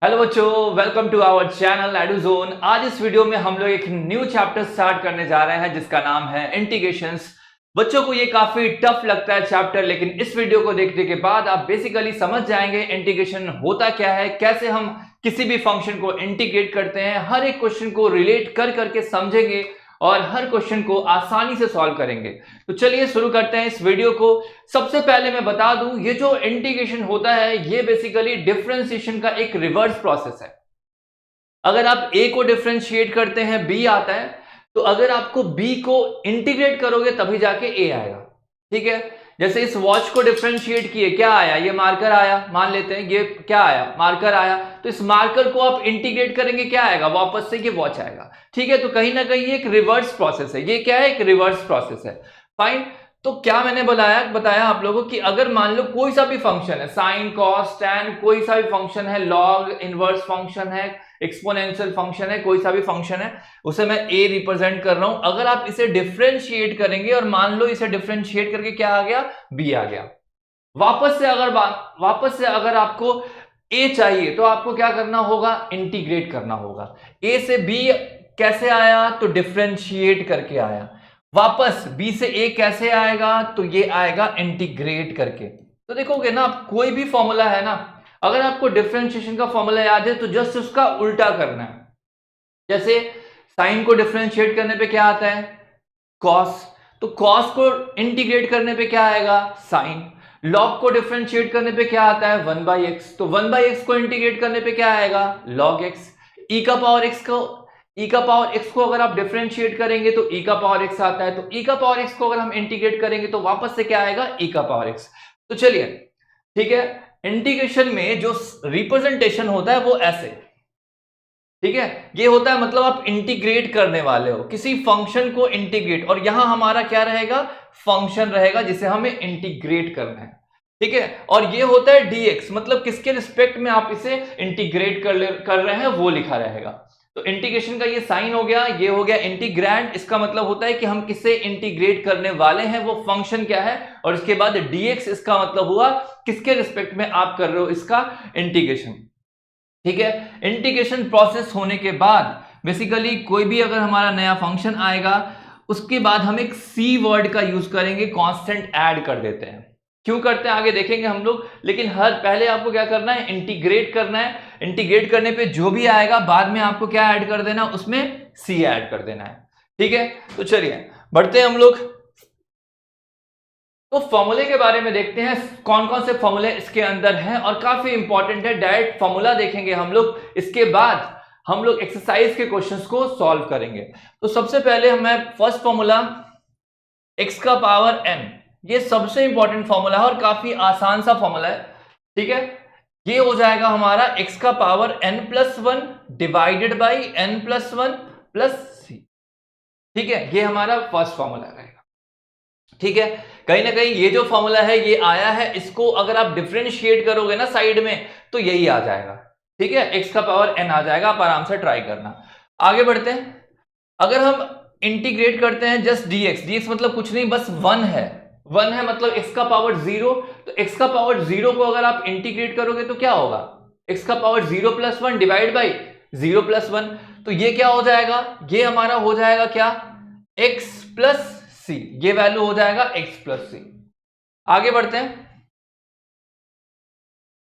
Hello बच्चों, welcome to our channel एडुजोन। आज इस वीडियो में हम लोग एक न्यू चैप्टर स्टार्ट करने जा रहे हैं जिसका नाम है इंटीग्रेशंस। बच्चों को ये काफी टफ लगता है चैप्टर, लेकिन इस वीडियो को देखने के बाद आप बेसिकली समझ जाएंगे इंटीग्रेशन होता क्या है, कैसे हम किसी भी फंक्शन को इंटीग्रेट करते हैं, हर एक क्वेश्चन को रिलेट कर करके समझेंगे और हर क्वेश्चन को आसानी से सॉल्व करेंगे। तो चलिए शुरू करते हैं इस वीडियो को। सबसे पहले मैं बता दूं, ये जो इंटीग्रेशन होता है ये बेसिकली डिफरेंशिएशन का एक रिवर्स प्रोसेस है। अगर आप a को डिफरेंशिएट करते हैं b आता है, तो अगर आपको b को इंटीग्रेट करोगे तभी जाके a आएगा। ठीक है, जैसे इस वॉच को डिफरेंशिएट किए, क्या आया? ये मार्कर आया, मान लेते हैं ये क्या आया? मार्कर आया। तो इस मार्कर को आप इंटीग्रेट करेंगे, क्या आएगा? वापस से ये वॉच आएगा। ठीक है, तो कहीं ना कहीं एक रिवर्स प्रोसेस है। ये क्या है? एक रिवर्स प्रोसेस है। फाइन। तो क्या मैंने बताया आप लोगों की, अगर मान लो कोई सा भी फंक्शन है, साइन कॉस टैन, कोई सा भी फंक्शन है, लॉग इनवर्स फंक्शन है, एक्सपोनेंशियल फंक्शन है, कोई सा भी फंक्शन है, उसे मैं a रिप्रेजेंट कर रहा हूं। अगर आप इसे डिफरेंशिएट करेंगे और मान लो इसे डिफरेंशिएट करके क्या आ गया? b आ गया। वापस से अगर आपको a चाहिए तो आपको क्या करना होगा? इंटीग्रेट करना होगा। a से b कैसे आया? तो डिफरेंशिएट करके आया। वापस b से a कैसे आएगा? तो ये आएगा इंटीग्रेट करके। तो देखोगे ना, आप कोई भी फॉर्मूला है ना, अगर आपको डिफरेंशिएशन का फॉर्मूला याद है तो जस्ट उसका उल्टा करना है। जैसे साइन को डिफरेंशिएट करने पे क्या आता है? कॉस। तो कॉस को इंटीग्रेट करने पे क्या आएगा? साइन। लॉग को डिफरेंशिएट करने पे क्या आता है? 1/x। तो 1/x को इंटीग्रेट करने पे क्या आएगा? log x। e का पावर x को अगर आप डिफरेंशिएट करेंगे तो e का पावर x आता है। तो e का पावर x को अगर हम इंटीग्रेट करेंगे तो वापस से क्या आएगा? e का पावर x। तो चलिए, ठीक है, इंटीग्रेशन में जो रिप्रेजेंटेशन होता है वो ऐसे, ठीक है, ये होता है, मतलब आप इंटीग्रेट करने वाले हो किसी फंक्शन को इंटीग्रेट, और यहां हमारा क्या रहेगा? फंक्शन रहेगा जिसे हमें इंटीग्रेट करना है। ठीक है, और ये होता है dx, मतलब किसके रिस्पेक्ट में आप इसे इंटीग्रेट कर रहे हैं वो लिखा रहेगा। तो इंटीग्रेशन का ये साइन हो गया, ये हो गया इंटीग्रैंड। इसका मतलब होता है कि हम किसे इंटीग्रेट करने वाले हैं, वो फंक्शन क्या है, और इसके बाद dx, इसका मतलब हुआ किसके रिस्पेक्ट में आप कर रहे हो इसका इंटीग्रेशन। ठीक है, इंटीग्रेशन प्रोसेस होने के बाद बेसिकली कोई भी अगर हमारा नया फंक्शन आएगा, उसके बाद हम एक सी वर्ड का यूज करेंगे, कांस्टेंट ऐड कर देते हैं। क्यों करते हैं आगे देखेंगे हम लोग, लेकिन हर पहले आपको क्या करना है? इंटीग्रेट करना है। इंटीग्रेट करने पे जो भी आएगा बाद में आपको क्या ऐड कर देना? उसमें सी ऐड कर देना है। ठीक है, तो चलिए बढ़ते हैं हम लोग। तो फॉर्मूले के बारे में देखते हैं, कौन कौन से फॉर्मूले इसके अंदर हैं, और काफी इंपॉर्टेंट है। डायरेक्ट फॉर्मूला देखेंगे हम लोग, इसके बाद हम लोग एक्सरसाइज के क्वेश्चंस को सॉल्व करेंगे। तो सबसे पहले हमें फर्स्ट फॉर्मूला x का पावर n, ये सबसे इंपॉर्टेंट फॉर्मूला है और काफी आसान सा फॉर्मूला है। ठीक है, ये हो जाएगा हमारा x का power n+1 divided by n+1 plus c। ठीक है, ये हमारा फर्स्ट फॉर्मूला रहेगा। ठीक है, कहीं ना कहीं ये जो फॉर्मूला है ये आया है, इसको अगर आप डिफरेंशिएट करोगे ना साइड में तो यही आ जाएगा। ठीक है, x का पावर n आ जाएगा, आप आराम से ट्राई करना। आगे बढ़ते हैं, अगर हम इंटीग्रेट करते हैं जस्ट dx मतलब कुछ नहीं, बस 1 है। 1 है मतलब x का पावर 0। तो x का पावर 0 को अगर आप इंटीग्रेट करोगे तो क्या होगा? x का पावर 0+1 डिवाइड बाई 0+1। तो ये क्या हो जाएगा? ये हमारा हो जाएगा क्या? x प्लस सी। ये वैल्यू हो जाएगा x प्लस सी। आगे बढ़ते हैं,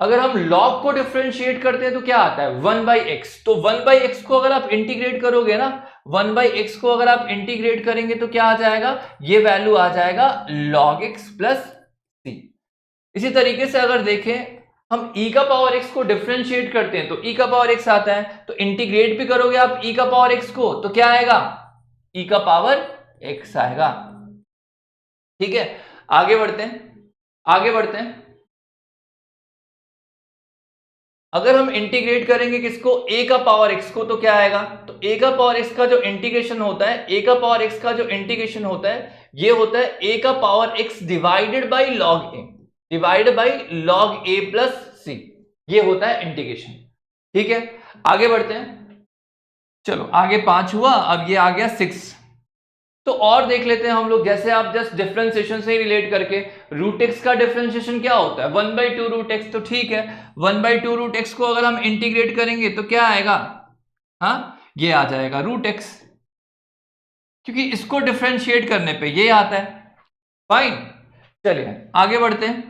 अगर हम log को डिफरेंशिएट करते हैं तो क्या आता है? 1/x। तो 1/x को अगर आप इंटीग्रेट करोगे ना, 1/x को अगर आप इंटीग्रेट करेंगे तो क्या आ जाएगा? ये वैल्यू आ जाएगा log x प्लस सी। इसी तरीके से अगर देखें, हम e का पावर x को डिफरेंशिएट करते हैं तो e का पावर x आता है, तो इंटीग्रेट भी करोगे आप e का पावर x को तो क्या आएगा? e का पावर x आएगा। ठीक है, आगे बढ़ते हैं, आगे बढ़ते हैं, अगर हम इंटीग्रेट करेंगे किसको? a का पावर x को तो क्या आएगा? तो a का पावर x का जो इंटीग्रेशन होता है, a का पावर x का जो इंटीग्रेशन होता है, ये होता है a का power x divided by log a, divided by log a plus c। ये होता है इंटीग्रेशन। ठीक है, आगे बढ़ते हैं, चलो आगे 5 हुआ, अब ये आ गया 6। तो और देख लेते हैं हम लोग, जैसे आप जस्ट डिफरेंशिएशन से ही रिलेट करके, रूट एक्स का डिफरेंशिएशन क्या होता है 1/2 रूट एक्स, तो ठीक है 1/2 रूट एक्स को अगर हम इंटीग्रेट करेंगे तो क्या आएगा, हाँ ये आ जाएगा रूट एक्स, क्योंकि इसको डिफरेंशिएट करने पे ये आता है। फाइन, चलिए आगे बढ़ते हैं,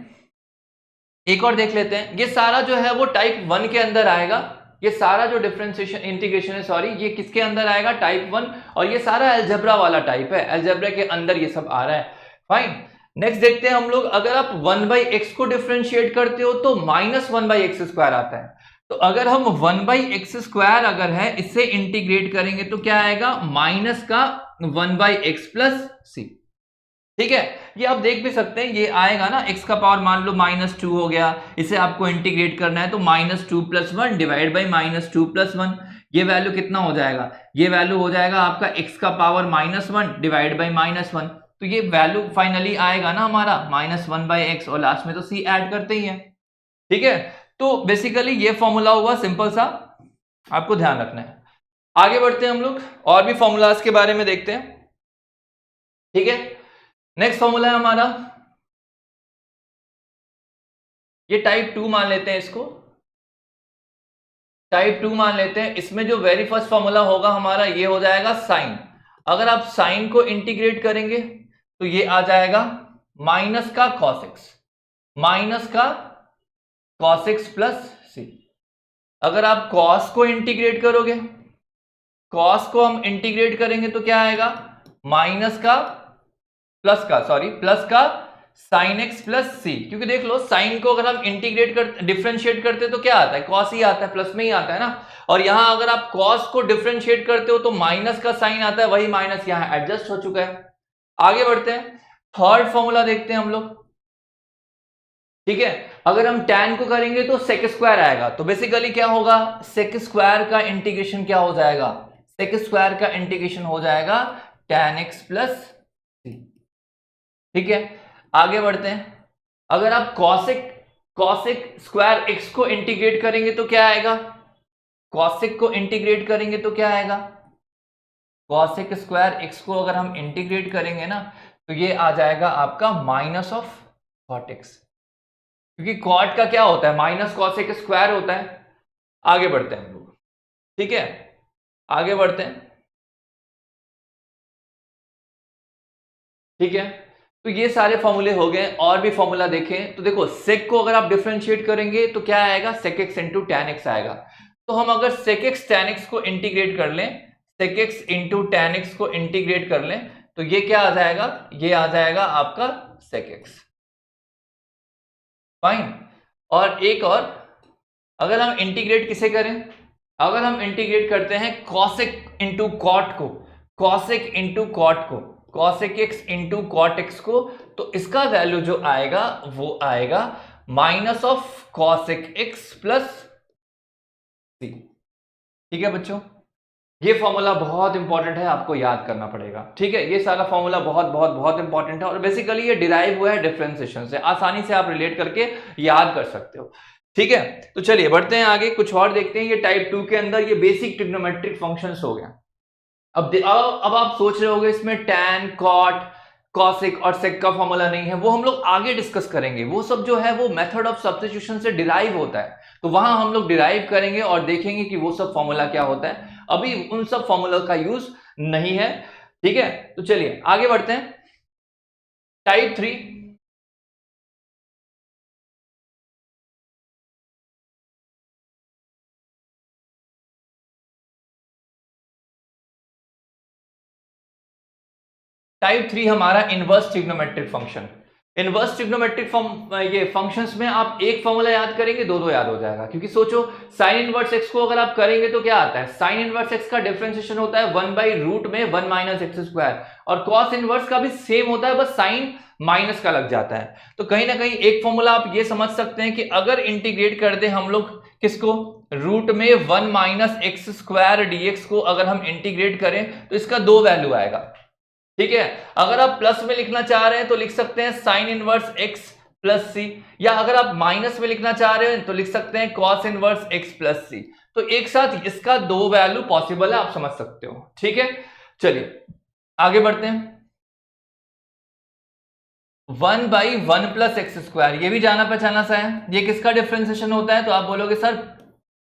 एक और देख लेते हैं। ये सारा जो है वो टाइप 1 के अंदर आएगा, ये सारा जो डिफरेंशिएशन इंटीग्रेशन है सॉरी, ये किसके अंदर आएगा टाइप 1, और ये सारा अलजेब्रा वाला टाइप है, अलजेब्रा के अंदर ये सब आ रहा है। फाइन, नेक्स्ट देखते हैं हम लोग, अगर आप 1/x को डिफरेंशिएट करते हो तो -1/x² आता है। तो अगर हम 1/x² अगर है इसे इंटीग्रेट करेंगे तो क्या आएगा, माइनस का 1/x+c। ठीक है, ये आप देख भी सकते हैं, ये आएगा ना x का पावर मान लो -2 हो गया, इसे आपको इंटीग्रेट करना है तो -2 + 1 डिवाइड बाई -2 + 1, ये वैल्यू कितना हो जाएगा, ये वैल्यू हो जाएगा आपका x का पावर -1 डिवाइड बाई -1, तो ये वैल्यू फाइनली आएगा ना हमारा -1/x, और लास्ट में तो c ऐड करते ही है। ठीक है, तो बेसिकली ये फॉर्मूला हुआ सिंपल सा, आपको ध्यान रखना है। आगे बढ़ते हैं हम लोग, और भी फॉर्मूलाज के बारे में देखते हैं। ठीक है, नेक्स्ट फॉर्मूला है हमारा, ये टाइप 2 मान लेते हैं, इसको टाइप 2 मान लेते हैं। इसमें जो वेरी फर्स्ट फॉर्मूला होगा हमारा ये हो जाएगा साइन। अगर आप साइन को इंटीग्रेट करेंगे तो ये आ जाएगा माइनस का cos x, माइनस का cos x प्लस c। अगर आप cos को इंटीग्रेट करोगे, cos को हम इंटीग्रेट करेंगे तो क्या आएगा, माइनस का प्लस का sin x प्लस c, क्योंकि देख लो साइन को अगर हम इंटीग्रेट कर डिफरेंशिएट करते तो क्या आता है, cos ही आता है, प्लस में ही आता है ना। और यहां अगर आप cos को डिफरेंशिएट करते हो तो माइनस का साइन आता है, वही माइनस यहां एडजस्ट हो चुका है। आगे बढ़ते हैं, थर्ड फॉर्मूला देखते हैं हम लोग। ठीक है, अगर हम tan को करेंगे तो sec² आएगा, तो बेसिकली क्या होगा, sec² का इंटीग्रेशन क्या हो जाएगा, sec² का इंटीग्रेशन हो जाएगा tan x प्लस c। ठीक है, आगे बढ़ते हैं, अगर आप cosec स्क्वायर x को इंटीग्रेट करेंगे तो क्या आएगा, cosec को इंटीग्रेट करेंगे तो क्या आएगा, cosec स्क्वायर x को अगर हम इंटीग्रेट करेंगे ना तो ये आ जाएगा आपका माइनस ऑफ cot x, क्योंकि cot का क्या होता है, माइनस cosec स्क्वायर होता है। आगे बढ़ते हैं हम लोग। ठीक है, आगे बढ़ते हैं। ठीक है, तो ये सारे फॉर्मूले हो गए। और भी फॉर्मूला देखें तो देखो, सेक को अगर आप डिफरेंशिएट करेंगे तो क्या आएगा, sec x into tan x आएगा। तो हम अगर sec x tan x को इंटीग्रेट कर लें, sec x into tan x को इंटीग्रेट कर लें तो ये क्या आ जाएगा, ये आ जाएगा आपका sec x। फाइन, और एक और, अगर हम इंटीग्रेट किसे करें, अगर हम इंटीग्रेट करते हैं cosec इंटू cot को, cosec इंटू cot को, cosec x into cot x को, तो इसका वैल्यू जो आएगा वो आएगा minus of cosec x plus c। ठीक है बच्चों, ये फॉर्मूला बहुत इंपॉर्टेंट है, आपको याद करना पड़ेगा। ठीक है, ये सारा फॉर्मूला बहुत बहुत बहुत इंपॉर्टेंट है, और बेसिकली ये डिराइव हुआ है डिफरेंशिएशन से, आसानी से आप रिलेट करके याद कर सकते हो। ठीक है, तो चलिए बढ़ते हैं आगे, कुछ और देखते हैं। ये टाइप 2 के अंदर ये बेसिक ट्रिग्नोमेट्रिक फंक्शंस हो गया। अब आप सोच रहे होगे इसमें tan, cot, cosec और sec का फॉर्मूला नहीं है, वो हम लोग आगे डिस्कस करेंगे। वो सब जो है वो मेथड ऑफ सब्स्टिट्यूशन से डिराइव होता है, तो वहां हम लोग डिराइव करेंगे और देखेंगे कि वो सब फॉर्मूला क्या होता है। अभी उन सब फॉर्मूला का यूज नहीं है। ठीक है, तो चलिए आगे बढ़ते हैं। टाइप 3, टाइप 3 हमारा inverse trigonometric function. Inverse trigonometric ये फंक्शंस में आप एक फॉर्मूला याद करेंगे, दो याद हो जाएगा। क्योंकि सोचो साइन इनवर्स एक्स को अगर आप करेंगे तो क्या आता है, साइन इनवर्स एक्स का डिफरेंशिएशन होता है 1/रूट में 1 माइनस एक्स स्क्वायर, और कॉस इनवर्स का भी सेम होता है, बस साइन माइनस का लग जाता है। तो कहीं ना कहीं एक फॉर्मूला आप ये समझ सकते हैं कि अगर इंटीग्रेट कर दे हम लोग किसको, रूट में 1 माइनस एक्स स्क्वायर डीएक्स को अगर हम इंटीग्रेट करें तो इसका दो वैल्यू आएगा। ठीक है, अगर आप प्लस में लिखना चाह रहे हैं तो लिख सकते हैं साइन इनवर्स एक्स प्लस सी, या अगर आप माइनस में लिखना चाह रहे हैं तो लिख सकते हैं cos inverse x plus C. तो एक साथ इसका दो वैल्यू पॉसिबल है, आप समझ सकते हो। ठीक है, चलिए आगे बढ़ते हैं। 1/1 प्लस एक्स स्क्वायर, ये भी जाना पहचाना सा है। ये किसका डिफरेंशिएशन होता है? तो आप बोलोगे सर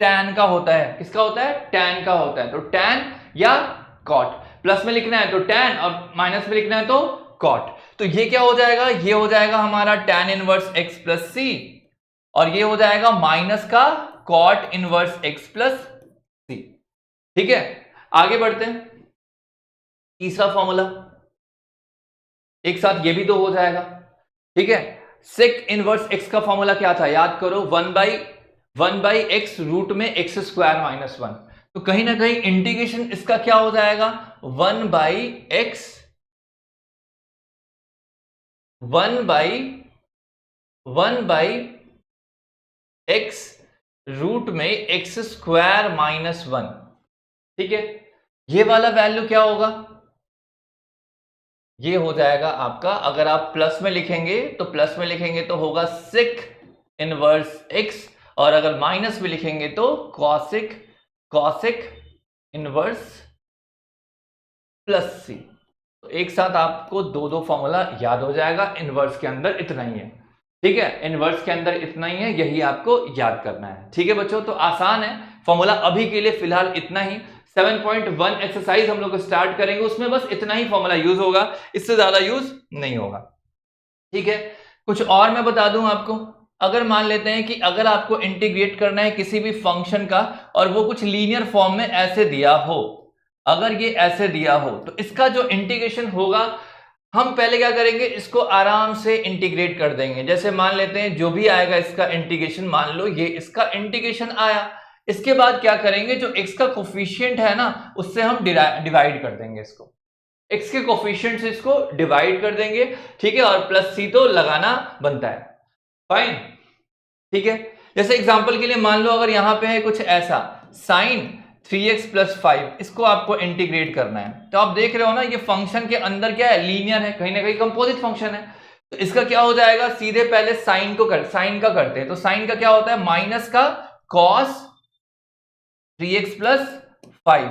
tan का होता है। किसका होता है? tan का होता है। तो tan या cot, प्लस में लिखना है तो tan और माइनस में लिखना है तो cot। तो ये क्या हो जाएगा? ये हो जाएगा हमारा tan इनवर्स x प्लस सी, और ये हो जाएगा माइनस का cot इनवर्स x प्लस सी। ठीक है, आगे बढ़ते हैं। तीसरा फॉर्मूला एक साथ ये भी तो हो जाएगा। ठीक है, सेक इनवर्स x का फॉर्मूला क्या था? याद करो, 1/x रूट में एक्स स्क्वायर माइनस 1। तो कहीं ना कहीं इंटीग्रेशन इसका क्या हो जाएगा? 1/x 1/x रूट में एक्स स्क्वायर माइनस 1। ठीक है, ये वाला वैल्यू क्या होगा? ये हो जाएगा आपका, अगर आप प्लस में लिखेंगे तो प्लस में लिखेंगे तो होगा सेक इनवर्स x, और अगर माइनस में लिखेंगे तो कॉसेक इनवर्स प्लस सी। तो एक साथ आपको दो दो फॉर्मूला याद हो जाएगा। इनवर्स के अंदर इतना ही है। ठीक है, इनवर्स के अंदर इतना ही है, यही आपको याद करना है। ठीक है बच्चों, तो आसान है फॉर्मूला। अभी के लिए फिलहाल इतना ही। 7.1 एक्सरसाइज हम लोग स्टार्ट करेंगे, उसमें बस इतना ही फॉर्मूला यूज होगा, इससे ज्यादा यूज नहीं होगा। ठीक है, कुछ और मैं बता दूं आपको। अगर मान लेते हैं कि अगर आपको इंटीग्रेट करना है किसी भी फंक्शन का, और वो कुछ लीनियर फॉर्म में ऐसे दिया हो, अगर ये ऐसे दिया हो, तो इसका जो इंटीग्रेशन होगा, हम पहले क्या करेंगे, इसको आराम से इंटीग्रेट कर देंगे। जैसे मान लेते हैं जो भी आएगा इसका इंटीग्रेशन, मान लो ये इसका इंटीग्रेशन आया, इसके बाद क्या करेंगे, जो x का कोफिशिएंट है ना, उससे हम डिवाइड कर देंगे इसको, x के कोफिशिएंट से इसको डिवाइड कर देंगे। ठीक है, और प्लस सी तो लगाना बनता है। फाइन, ठीक है। जैसे एग्जांपल के लिए मान लो अगर यहां पे है कुछ ऐसा साइन 3x प्लस 5, इसको आपको इंटीग्रेट करना है। तो आप देख रहे हो ना, ये फंक्शन के अंदर क्या है, लीनियर है, कहीं ना कहीं कंपोजिट फंक्शन है। तो इसका क्या हो जाएगा, सीधे पहले साइन का करते हैं। तो साइन का क्या होता है, माइनस का कॉस 3x प्लस 5,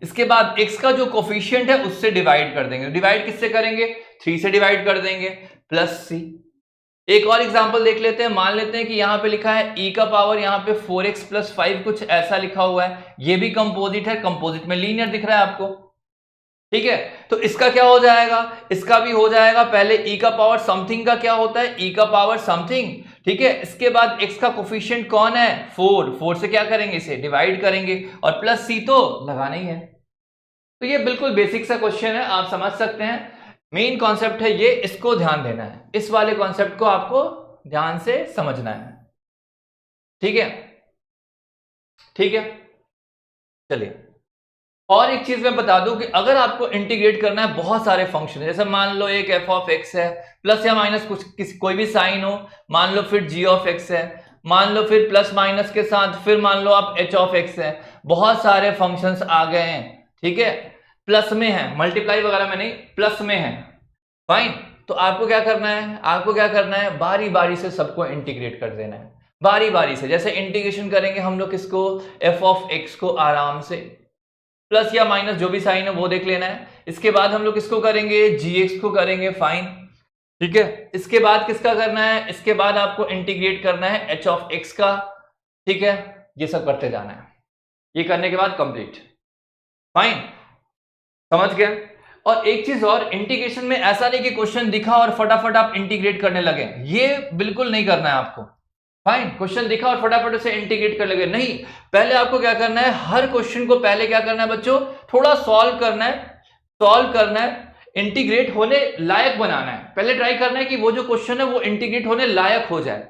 इसके बाद x का जो कोफिशिएंट है उससे डिवाइड कर देंगे। डिवाइड किससे करेंगे, 3 से डिवाइड कर देंगे, प्लस सी। एक और एग्जांपल देख लेते हैं। मान लेते हैं कि यहां पे लिखा है e का पावर, यहां पे 4x प्लस 5 कुछ ऐसा लिखा हुआ है। ये भी कंपोजिट है, कंपोजिट में लीनियर दिख रहा है आपको। ठीक है, तो इसका क्या हो जाएगा, इसका भी हो जाएगा। पहले e का पावर समथिंग का क्या होता है, e का पावर समथिंग। ठीक है, इसके बाद x का कोफिशिएंट कौन है, 4 से क्या करेंगे, इसे डिवाइड करेंगे, और प्लस c तो लगाना ही है। तो ये बिल्कुल बेसिक सा क्वेश्चन है, आप समझ सकते हैं। मेन कॉन्सेप्ट है ये, इसको ध्यान देना है, इस वाले कॉन्सेप्ट को आपको ध्यान से समझना है। ठीक है, ठीक है, चलिए। और एक चीज मैं बता दूं कि अगर आपको इंटीग्रेट करना है बहुत सारे फंक्शन है, जैसे मान लो एक f ऑफ x है, प्लस या माइनस कोई भी साइन हो, मान लो फिर g ऑफ x है, मान लो फिर प्लस माइनस के साथ फिर मान लो आप h ऑफ x है, बहुत सारे फंक्शंस आ गए हैं। ठीक है, प्लस में है, मल्टीप्लाई वगैरह में नहीं, प्लस में है। फाइन, तो आपको क्या करना है, आपको क्या करना है, बारी बारी से सबको इंटीग्रेट कर देना है, बारी बारी से। जैसे इंटीग्रेशन करेंगे हम लोग किसको, f ऑफ x को आराम से, प्लस या माइनस जो भी साइन है वो देख लेना है। इसके बाद हम लोग किसको करेंगे, gx को करेंगे। फाइन, ठीक है, इसके बाद किसका करना है, इसके बाद आपको इंटीग्रेट करना है h ऑफ x का। ठीक है, ये सब करते जाना है, ये करने के बाद कंप्लीट। फाइन, समझ गए। और एक चीज और, इंटीग्रेशन में ऐसा नहीं कि क्वेश्चन दिखा और फटाफट आप इंटीग्रेट करने लगे, ये बिल्कुल नहीं करना है आपको। फाइन, क्वेश्चन दिखा और फटाफट उसे इंटीग्रेट कर लगे, नहीं। पहले आपको क्या करना है, हर क्वेश्चन को पहले क्या करना है बच्चों, थोड़ा सॉल्व करना है, इंटीग्रेट होने लायक बनाना है। पहले ट्राई करना है कि वो जो क्वेश्चन है वो इंटीग्रेट होने लायक हो जाए।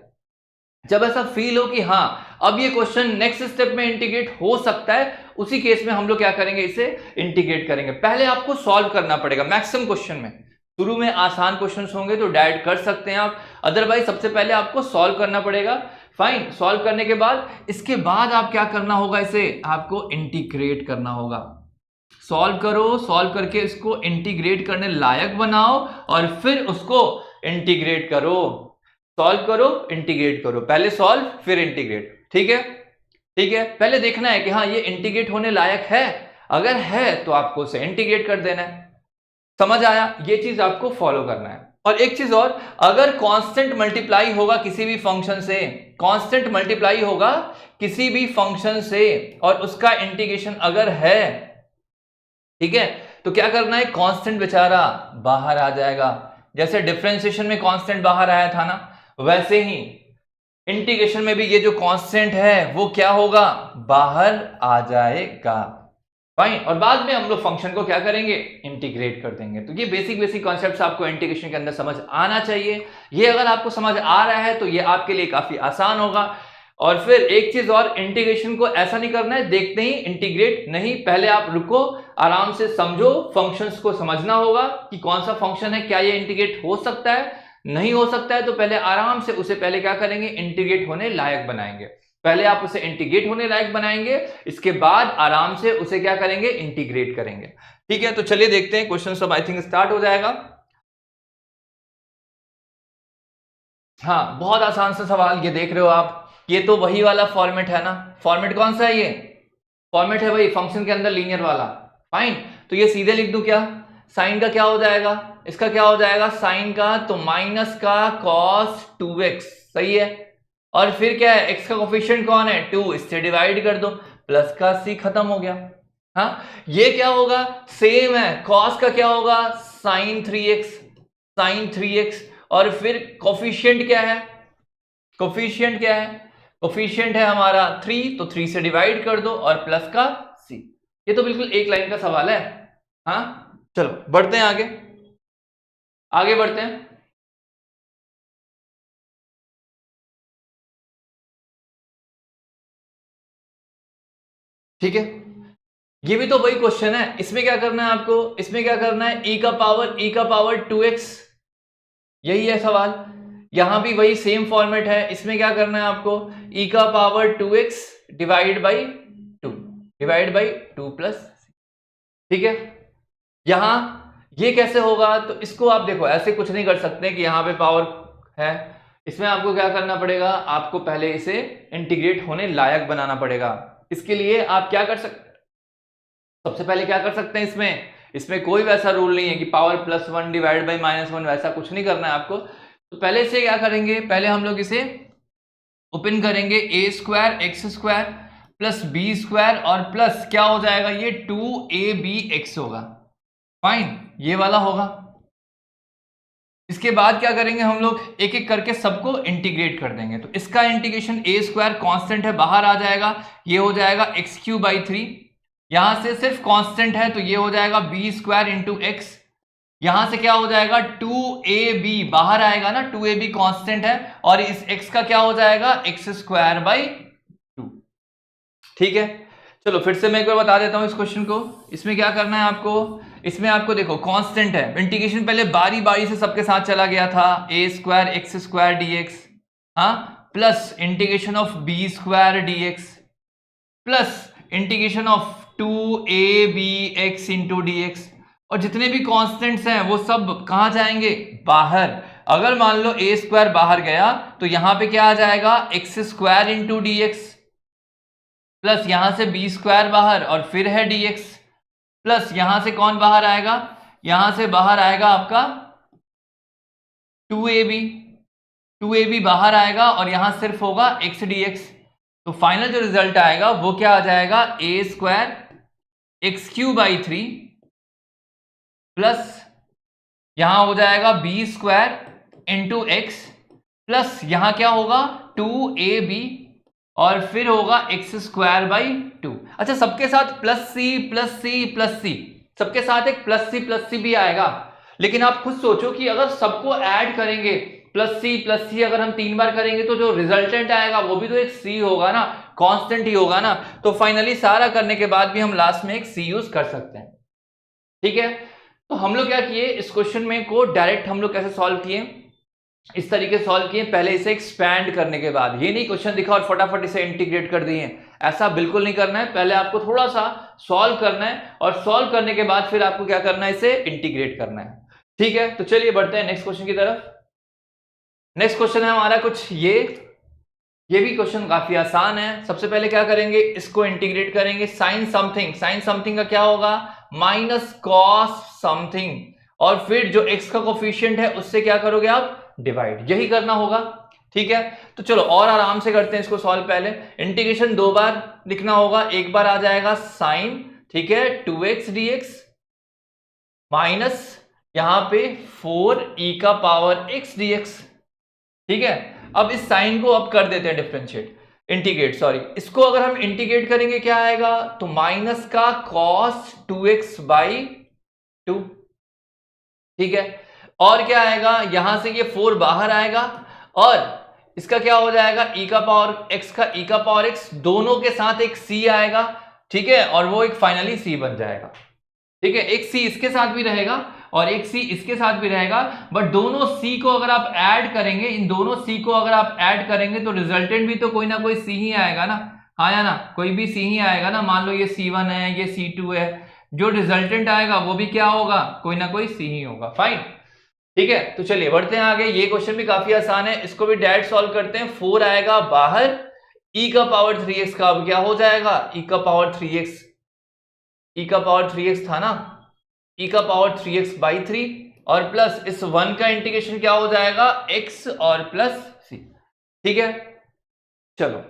जब ऐसा फील हो कि हाँ अब ये क्वेश्चन नेक्स्ट स्टेप में इंटीग्रेट हो सकता है, उसी केस में हम लोग क्या करेंगे, इसे इंटीग्रेट करेंगे। पहले आपको सॉल्व करना पड़ेगा। मैक्सिमम क्वेश्चन में शुरू में आसान क्वेश्चंस होंगे तो डायरेक्ट कर सकते हैं आप, अदरवाइज सबसे पहले आपको सॉल्व करना पड़ेगा। फाइन, सॉल्व करने के बाद इसके बाद आप क्या करना होगा, इसे आपको इंटीग्रेट करना होगा। सॉल्व करो, सॉल्व करके इसको इंटीग्रेट करने लायक बनाओ, और फिर उसको इंटीग्रेट करो। सॉल्व करो, इंटीग्रेट करो, पहले सॉल्व फिर इंटीग्रेट। ठीक है, ठीक है, पहले देखना है कि हाँ ये इंटीग्रेट होने लायक है, अगर है तो आपको उसे इंटीग्रेट कर देना है। समझ आया? ये चीज आपको फॉलो करना है। और एक चीज और, अगर कांस्टेंट मल्टीप्लाई होगा किसी भी फंक्शन से, कांस्टेंट मल्टीप्लाई होगा किसी भी फंक्शन से और उसका इंटीग्रेशन अगर है, ठीक है, तो क्या करना है, कांस्टेंट बेचारा बाहर आ जाएगा। जैसे डिफरेंशिएशन में कांस्टेंट बाहर आया था ना, वैसे ही इंटीग्रेशन में भी ये जो कांस्टेंट है वो क्या होगा, बाहर आ जाएगा। फाइन। और बाद में हम लोग फंक्शन को क्या करेंगे, इंटीग्रेट कर देंगे। तो ये बेसिक बेसिक कॉन्सेप्ट्स आपको इंटीग्रेशन के अंदर समझ आना चाहिए। ये अगर आपको समझ आ रहा है तो ये आपके लिए काफी आसान होगा। और फिर एक चीज और, इंटीग्रेशन को ऐसा नहीं करना है देखते ही इंटीग्रेट नहीं, पहले आप रुको, आराम से समझो, फंक्शंस को समझना होगा कि कौन सा फंक्शन है, क्या ये इंटीग्रेट हो सकता है, नहीं हो सकता है, तो पहले आराम से उसे पहले क्या करेंगे, इंटीग्रेट होने लायक बनाएंगे। पहले आप उसे इंटीग्रेट होने लायक बनाएंगे, इसके बाद आराम से उसे क्या करेंगे, इंटीग्रेट करेंगे। ठीक है, तो चलिए देखते हैं क्वेश्चन सब आई थिंक स्टार्ट हो जाएगा। हाँ, बहुत आसान सा सवाल, ये देख रहे हो आप, ये तो वही वाला फॉर्मेट है ना। फॉर्मेट कौन सा है, ये फॉर्मेट है भाई फंक्शन के अंदर लीनियर वाला। फाइन, तो ये सीधे लिख दूं क्या, साइन का क्या हो जाएगा, इसका क्या हो जाएगा साइन का, तो माइनस का cos 2x, सही है। और फिर क्या है, x का कोफिशिएंट कौन है, 2, इससे डिवाइड कर दो, प्लस का c खत्म हो गया। हाँ, ये क्या होगा, सेम है, cos का क्या होगा, sin 3x, sin 3x, और फिर कोफिशिएंट क्या है, कोफिशिएंट क्या है, कोफिशिएंट है हमारा 3, तो 3 से डिवाइड कर दो और प्लस का c। ये तो बिल्कुल एक लाइन का सवाल है। हाँ, चलो बढ़ते हैं आगे, आगे बढ़ते हैं। ठीक है, ये भी तो वही क्वेश्चन है, इसमें क्या करना है आपको, इसमें क्या करना है, e का पावर 2x, यही है सवाल। यहां भी वही सेम फॉर्मेट है, इसमें क्या करना है आपको, e का power 2x divide by 2, divide by 2 plus, ठीक है। यहां ये कैसे होगा, तो इसको आप देखो ऐसे कुछ नहीं कर सकते कि यहां पे पावर है, इसमें आपको क्या करना पड़ेगा, आपको पहले इसे इंटीग्रेट होने लायक बनाना पड़ेगा। इसके लिए आप क्या कर सकते, सबसे पहले क्या कर सकते हैं, इसमें इसमें कोई वैसा रूल नहीं है कि पावर +1 डिवाइड बाई -1, वैसा कुछ नहीं करना है आपको। तो पहले से क्या करेंगे, पहले हम लोग इसे ओपन करेंगे, a² x² प्लस b² और प्लस क्या हो जाएगा, ये 2abx होगा। फाइन, ये वाला होगा। इसके बाद क्या करेंगे, हम लोग एक एक करके सबको इंटीग्रेट कर देंगे। तो इसका इंटीग्रेशन a² कांस्टेंट है, बाहर आ जाएगा, ये हो जाएगा x³/3, यहां से सिर्फ कांस्टेंट है तो ये हो जाएगा b² इंटू x, यहां से क्या हो जाएगा 2ab, बाहर आएगा ना, 2ab कांस्टेंट है, और इस x का क्या हो जाएगा x²/2। ठीक है, चलो फिर से मैं एक बार बता देता हूं इस क्वेश्चन को। इसमें क्या करना है आपको, इसमें आपको देखो कांस्टेंट है, इंटीग्रेशन पहले बारी बारी से सबके साथ चला गया था, a² x² dx, हाँ, plus integration of b² dx plus integration of 2abx into dx, और जितने भी कांस्टेंट्स हैं वो सब कहां जाएंगे, बाहर। अगर मान लो a² बाहर गया तो यहां पे क्या आ जाएगा, x² इंटू dx, प्लस यहां से b² बाहर और फिर है dx, प्लस यहां से कौन बाहर आएगा, यहां से बाहर आएगा आपका 2ab बाहर आएगा और यहां सिर्फ होगा x dx। तो फाइनल जो रिजल्ट आएगा वो क्या आ जाएगा, a² x³/3 प्लस यहां हो जाएगा b² इंटू x, प्लस यहां क्या होगा 2ab और फिर होगा x²/2। अच्छा, सबके साथ प्लस c, सबके साथ एक प्लस c भी आएगा, लेकिन आप खुद सोचो कि अगर सबको ऐड करेंगे प्लस सी अगर हम 3 बार करेंगे तो जो रिजल्टेंट आएगा वो भी तो एक सी होगा ना, कांस्टेंट ही होगा ना। तो फाइनली सारा करने के बाद भी हम लास्ट में एक सी यूज कर सकते हैं। ठीक है, तो हम लोग क्या किए, इस क्वेश्चन में को डायरेक्ट हम लोग कैसे सॉल्व किए, इस तरीके से सॉल्व किए, पहले इसे एक्सपैंड करने के बाद, ये नहीं क्वेश्चन दिखा और फटाफट इसे इंटीग्रेट कर दिए, ऐसा बिल्कुल नहीं करना है। पहले आपको थोड़ा सा सॉल्व करना है और सॉल्व करने के बाद फिर आपको क्या करना है, इसे इंटीग्रेट करना है। ठीक है, तो चलिए बढ़ते हैं नेक्स्ट क्वेश्चन की तरफ। नेक्स्ट क्वेश्चन है हमारा कुछ ये भी क्वेश्चन काफी आसान है। सबसे पहले क्या करेंगे, इसको इंटीग्रेट करेंगे, साइन समथिंग का क्या होगा, -cos समथिंग, और फिर जो x का कोफिशिएंट है उससे क्या करोगे आप, डिवाइड, यही करना होगा। ठीक है, तो चलो और आराम से करते हैं इसको सॉल्व। पहले इंटीग्रेशन 2 बार लिखना होगा, एक बार आ जाएगा साइन, ठीक है, 2x dx माइनस यहां पे 4e का पावर x dx। ठीक है, अब इस साइन को अब कर देते हैं डिफरेंशिएट, इंटीग्रेट सॉरी, इसको अगर हम इंटीग्रेट करेंगे क्या आएगा, तो माइनस का cos 2x बाई 2। ठीक है, और क्या आएगा, यहां से ये 4 बाहर आएगा और इसका क्या हो जाएगा, e का पावर x का e का पावर x, दोनों के साथ एक c आएगा। ठीक है, और वो एक फाइनली c बन जाएगा। ठीक है, एक c इसके साथ भी रहेगा और एक c इसके साथ भी रहेगा, बट दोनों c को अगर आप ऐड करेंगे, इन दोनों c को अगर आप ऐड करेंगे तो रिजल्टेंट भी तो कोई ना कोई c ही आएगा ना, हाँ या ना, कोई भी c ही आएगा ना। मान लो ये c1 है, ये c2 है, जो रिजल्टेंट आएगा वो भी क्या होगा, कोई ना कोई c ही होगा। फाइन, ठीक है, तो चलिए बढ़ते हैं आगे। ये क्वेश्चन भी काफी आसान है, इसको भी डायरेक्ट सॉल्व करते हैं। 4 आएगा बाहर, e का पावर 3x का अब क्या हो जाएगा, e का पावर 3x, e का पावर 3x था ना, e का पावर 3x बाई 3 और प्लस इस 1 का इंटीग्रेशन क्या हो जाएगा, x और प्लस c। ठीक है, चलो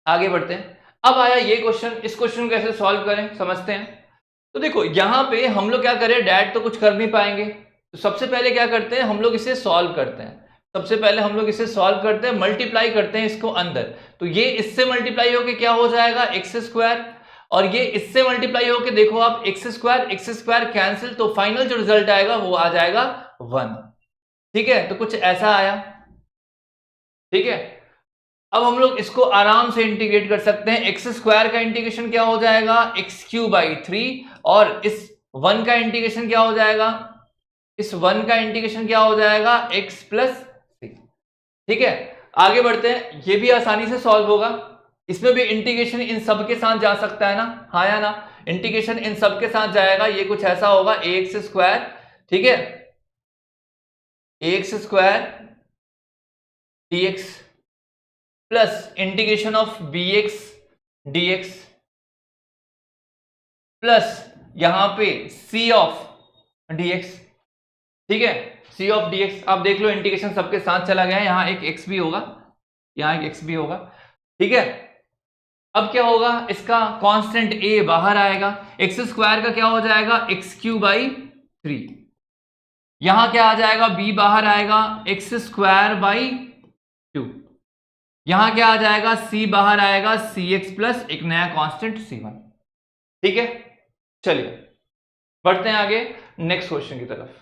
आगे बढ़ते हैं। अब आया ये क्वेश्चन, इस क्वेश्चन को कैसे सॉल्व करें समझते हैं। तो देखो यहां पे हम लोग क्या करें, डायरेक्ट तो कुछ कर नहीं पाएंगे, तो सबसे पहले क्या करते हैं, हम लोग इसे सॉल्व करते हैं। सबसे पहले हम लोग इसे सॉल्व करते हैं, मल्टीप्लाई करते हैं इसको अंदर, तो ये इससे मल्टीप्लाई होके क्या हो जाएगा, एक्स स्क्वायर, और ये इससे मल्टीप्लाई होके देखो आप एक्स स्क्वायर कैंसिल, तो फाइनल जो रिजल्ट आएगा वो आ जाएगा 1। ठीक है, तो कुछ ऐसा आया। ठीक है, अब हम लोग इसको आराम से इंटीग्रेट कर सकते हैं। एक्स स्क्वायर का इंटीग्रेशन क्या हो जाएगा, एक्स क्यूब बाई 3, और इस 1 का इंटीग्रेशन क्या हो जाएगा, इस 1 का इंटीग्रेशन क्या हो जाएगा, x प्लस 3। ठीक है, आगे बढ़ते हैं, ये भी आसानी से सॉल्व होगा। इसमें भी इंटीग्रेशन इन सब के साथ जा सकता है ना, हाँ या ना, इंटीग्रेशन इन सब के साथ जाएगा। ये कुछ ऐसा होगा, ax स्क्वायर, ठीक है, ax square dx plus integration of bx dx plus यहां पे c ऑफ dx। ठीक है, c ऑफ dx, आप देख लो इंटीग्रेशन सबके साथ चला गया है, यहां एक x भी होगा, यहां एक x भी होगा। ठीक है, अब क्या होगा, इसका कांस्टेंट a बाहर आएगा, एक्स स्क्वायर का क्या हो जाएगा, एक्स क्यूब बाई 3, यहां क्या आ जाएगा, b बाहर आएगा, एक्स स्क्वायर बाई 2, यहां क्या आ जाएगा, c बाहर आएगा, सी एक्स प्लस एक नया कांस्टेंट c1। ठीक है, चलिए बढ़ते हैं आगे नेक्स्ट क्वेश्चन की तरफ।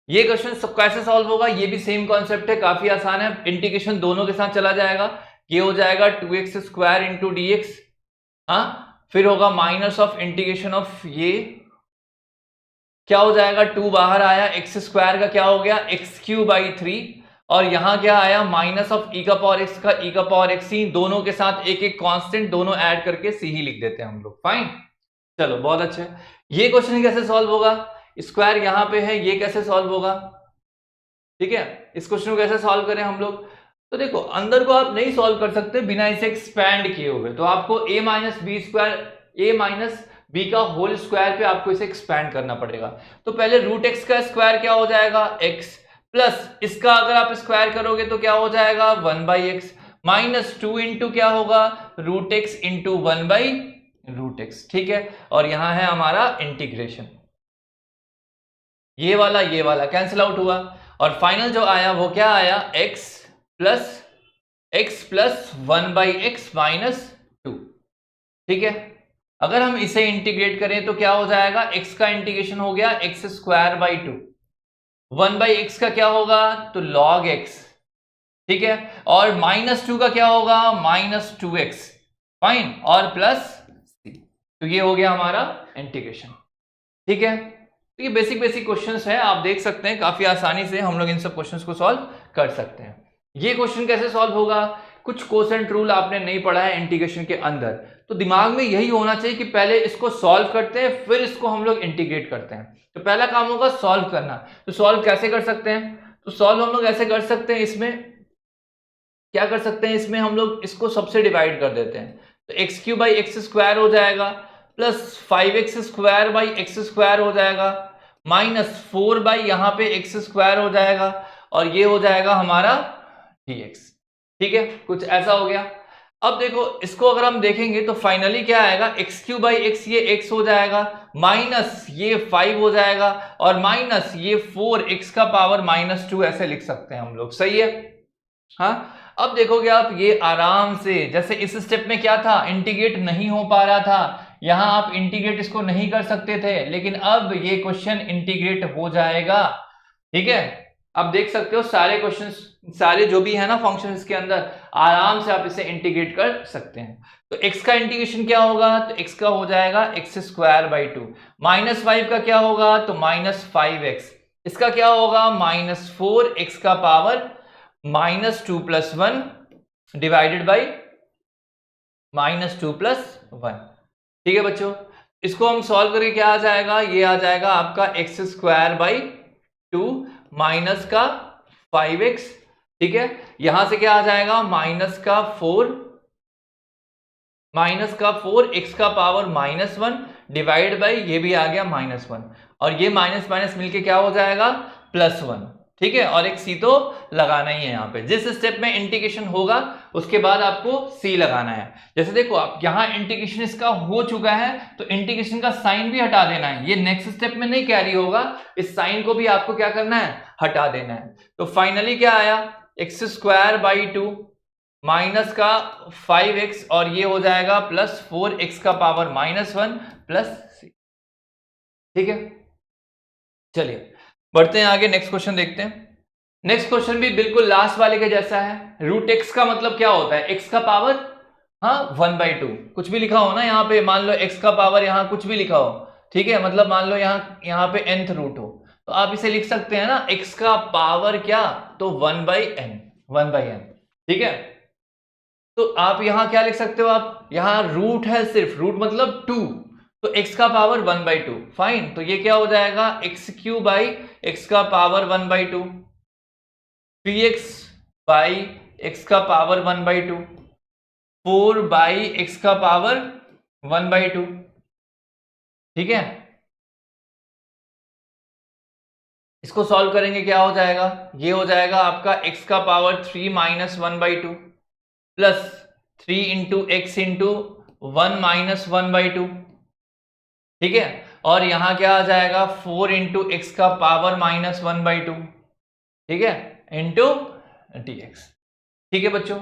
ये क्वेश्चन सब कैसे सॉल्व होगा, ये भी सेम कॉन्सेप्ट है, काफी आसान है। इंटीग्रेशन दोनों के साथ चला जाएगा, ये हो जाएगा 2x square into D x, हाँ, फिर होगा माइनस ऑफ इंटीग्रेशन ऑफ ये क्या हो जाएगा, 2 बाहर आया, एक्स स्क्वायर का क्या हो गया, एक्स क्यूब बाई 3, और यहां क्या आया, माइनस ऑफ ई का पावर एक्स का ई का पावर एक्स सी, दोनों के साथ एक एक कांस्टेंट, दोनों ऐड करके सी ही लिख देते हैं हम लोग। फाइन, चलो बहुत अच्छा। ये क्वेश्चन कैसे सॉल्व होगा, स्क्वायर यहां पे है, ये कैसे सॉल्व होगा। ठीक है, इस क्वेश्चन को कैसे सॉल्व करें हम लोग, तो देखो अंदर को आप नहीं सॉल्व कर सकते बिना इसे एक्सपैंड किए हुए, तो आपको a minus B square, a minus B का होल स्क्वायर पे आपको इसे एक्सपैंड करना पड़ेगा। तो पहले रूट एक्स का स्क्वायर क्या हो जाएगा, x, प्लस इसका अगर आप स्क्वायर करोगे तो क्या हो जाएगा, 1 बाई एक्स, माइनस 2 इंटू क्या होगा, root x into 1 by root x. ठीक है, और यहां है हमारा इंटीग्रेशन, ये वाला कैंसिल आउट हुआ, और फाइनल जो आया वो क्या आया, x plus 1 by x minus 2। ठीक है, अगर हम इसे इंटीग्रेट करें तो क्या हो जाएगा, x का इंटीग्रेशन हो गया x square by 2, 1 by x का क्या होगा, तो log x। ठीक है, और माइनस 2 का क्या होगा, माइनस 2x, फाइन, और प्लस c, तो ये हो गया हमारा इंटीग्रेशन। ठीक है, तो ये बेसिक क्वेश्चंस है, आप देख सकते हैं काफी आसानी से हम लोग इन सब क्वेश्चंस को सॉल्व कर सकते हैं। ये क्वेश्चन कैसे सॉल्व होगा, कुछ कोसेंट रूल आपने नहीं पढ़ा है इंटीग्रेशन के अंदर, तो दिमाग में यही होना चाहिए कि पहले इसको सॉल्व करते हैं, फिर इसको हम लोग इंटीग्रेट करते हैं। तो पहला काम होगा सॉल्व करना, तो सॉल्व कैसे कर सकते हैं, तो सॉल्व हम लोग ऐसे कर सकते हैं, इसमें क्या कर सकते हैं, इसमें हम लोग इसको सबसे डिवाइड कर देते हैं, तो x cube by x square हो जाएगा, plus 5x square by x square हो जाएगा माइनस 4 बाई यहां पे एक्स स्क्वायर हो जाएगा और ये हो जाएगा हमारा dx। ठीक है, कुछ ऐसा हो गया। अब देखो इसको अगर हम देखेंगे तो फाइनली क्या आएगा, एक्स क्यू बाई एक्स, ये एक्स हो जाएगा माइनस ये 5 हो जाएगा और माइनस ये 4 x का पावर -2, ऐसे लिख सकते हैं हम लोग। सही है। हाँ, अब देखोगे आप ये आराम से, जैसे इस स्टेप में क्या था, इंटीग्रेट नहीं हो पा रहा था, यहां आप इंटीग्रेट इसको नहीं कर सकते थे, लेकिन अब ये क्वेश्चन इंटीग्रेट हो जाएगा। ठीक है, अब देख सकते हो सारे क्वेश्चंस, सारे जो भी है ना फंक्शन इसके अंदर, आराम से आप इसे इंटीग्रेट कर सकते हैं। तो x का इंटीग्रेशन क्या होगा, तो x का हो जाएगा एक्स स्क्वायर बाई 2, -5 का क्या होगा, तो -5x, इसका क्या होगा -4x का पावर -2 + 1 डिवाइडेड बाई -2 + 1। ठीक है बच्चों, इसको हम सॉल्व करके क्या आ जाएगा, ये आ जाएगा आपका एक्स स्क्वायर बाई 2 माइनस का 5x। ठीक है, यहां से क्या आ जाएगा माइनस का 4 x का पावर -1 डिवाइड बाई ये भी आ गया -1 और ये माइनस माइनस मिलके क्या हो जाएगा +1। ठीक है, और एक सी तो लगाना ही है यहाँ पे, जिस स्टेप में इंटीग्रेशन होगा उसके बाद आपको सी लगाना है। जैसे देखो आप यहाँ इंटीग्रेशन इसका हो चुका है तो इंटीग्रेशन का साइन भी हटा देना है, ये नेक्स्ट स्टेप में नहीं कैरी होगा, इस साइन को भी आपको क्या करना है, हटा देना है। तो फाइनली क्या आया, एक्स स्क्वायर बाई 2 माइनस का 5x और ये हो जाएगा +4x का पावर -1 प्लस सी। ठीक है, चलिए बढ़ते हैं आगे, नेक्स्ट क्वेश्चन देखते हैं। नेक्स्ट क्वेश्चन भी बिल्कुल लास्ट वाले के जैसा है। रूट एक्स का मतलब क्या होता है, x का पावर, हाँ 1/2, कुछ भी लिखा हो ना यहाँ पे, मान लो x का पावर यहाँ कुछ भी लिखा हो, ठीक है, मतलब मान लो यहाँ पे nth रूट हो, तो आप इसे लिख सकते हैं ना x का पावर क्या, तो 1/n। ठीक है, तो आप यहां क्या लिख सकते हो, आप यहां रूट है सिर्फ, रूट मतलब 2, तो x का पावर 1/2, फाइन। तो ये क्या हो जाएगा, एक्स क्यू बाई एक्स का पावर 1/2, 3x बाई एक्स का पावर 1/2, 4 बाई एक्स का पावर 1/2। ठीक है, इसको सॉल्व करेंगे क्या हो जाएगा, ये हो जाएगा आपका x का power 3 - 1/2 plus 3 into x into 1 - 1/2। ठीक है, और यहां क्या आ जाएगा 4 इंटू एक्स का पावर -1/2। ठीक है, इंटू dx। ठीक है बच्चों,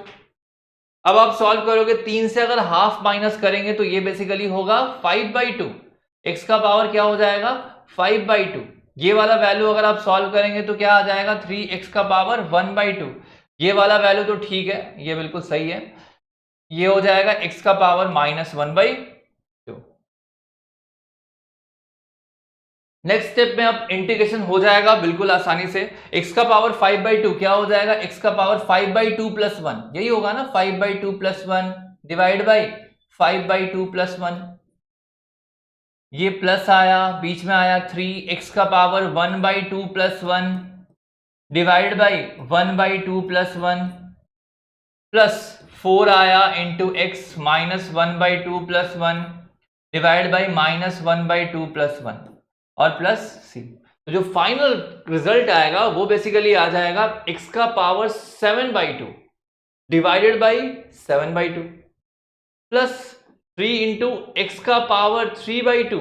अब आप सॉल्व करोगे 3 से अगर हाफ माइनस करेंगे तो ये बेसिकली होगा 5/2, एक्स का पावर क्या हो जाएगा 5/2। ये वाला वैल्यू अगर आप सॉल्व करेंगे तो क्या आ जाएगा 3x का पावर 1/2। ये वाला वैल्यू तो ठीक है, ये बिल्कुल सही है, ये हो जाएगा x का पावर -1/2। नेक्स्ट स्टेप में अब इंटीग्रेशन हो जाएगा बिल्कुल आसानी से, x का पावर 5/2 क्या हो जाएगा, x का पावर 5/2 + 1, यही होगा ना 5/2 + 1 डिवाइड बाई 5/2 + 1। ये प्लस आया, बीच में आया 3x का पावर 1/2 + 1 डिवाइड बाई 1/2 + 1 प्लस 4 आया इंटू एक्स -1/2 + 1 डिवाइड बाई -1/2 + 1 और प्लस सी। तो जो फाइनल रिजल्ट आएगा वो बेसिकली आ जाएगा x का power 7/2 divided by 7/2 plus 3 into x का पावर 3/2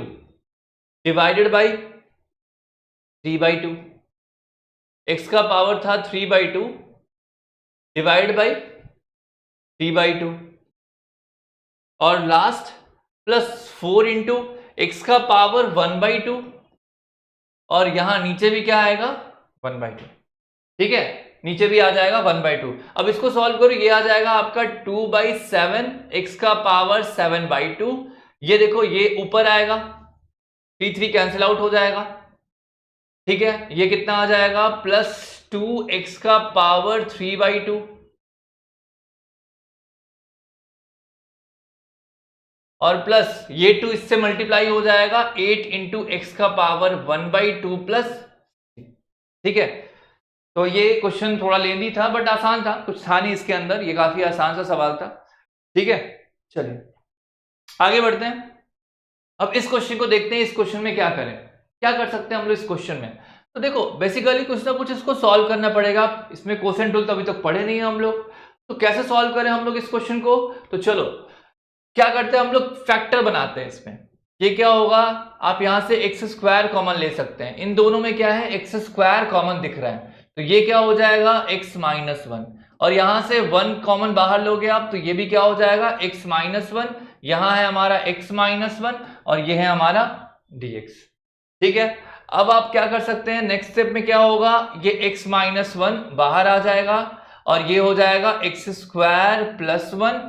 डिवाइडेड बाई 3/2। एक्स का पावर था 3/2 डिवाइड बाई 3/2 और लास्ट प्लस 4 इंटू एक्स का पावर 1/2 और यहां नीचे भी क्या आएगा 1/2। ठीक है, नीचे भी आ जाएगा 1/2। अब इसको सॉल्व करो, ये आ जाएगा आपका 2/7 एक्स का पावर 7/2। ये देखो ये ऊपर आएगा, 3 कैंसिल आउट हो जाएगा। ठीक है, ये कितना आ जाएगा प्लस 2x का पावर 3/2 और प्लस ये 2 इससे मल्टीप्लाई हो जाएगा 8 इंटू एक्स का पावर 1/2 प्लस। ठीक है, तो ये क्वेश्चन थोड़ा लेंदी था बट आसान था, कुछ था नहीं इसके अंदर, ये काफी आसान सा सवाल था। ठीक है, चलिए आगे बढ़ते हैं। अब इस क्वेश्चन को देखते हैं, इस क्वेश्चन में क्या करें, क्या कर सकते हैं हम लोग इस क्वेश्चन में। तो देखो बेसिकली कुछ ना कुछ इसको सॉल्व करना पड़ेगा। इसमें कोसेंट रूल तो अभी तक पढ़े नहीं है हम लोग, तो कैसे सॉल्व करें हम लोग इस क्वेश्चन को। तो चलो क्या करते हैं हम लोग, फैक्टर बनाते हैं इसमें। ये क्या होगा, आप यहां से एक्स स्क्वायर कॉमन ले सकते हैं, इन दोनों में क्या है एक्स स्क्वायर कॉमन दिख रहा है, तो ये क्या हो जाएगा एक्स माइनस वन, और यहां से वन कॉमन बाहर लोगे आप तो ये भी क्या हो जाएगा एक्स माइनस वन, यहां है हमारा एक्स माइनस वन और ये है हमारा dx। ठीक है, अब आप क्या कर सकते हैं, नेक्स्ट स्टेप में क्या होगा, ये x माइनस वन बाहर आ जाएगा और ये हो जाएगा x square plus one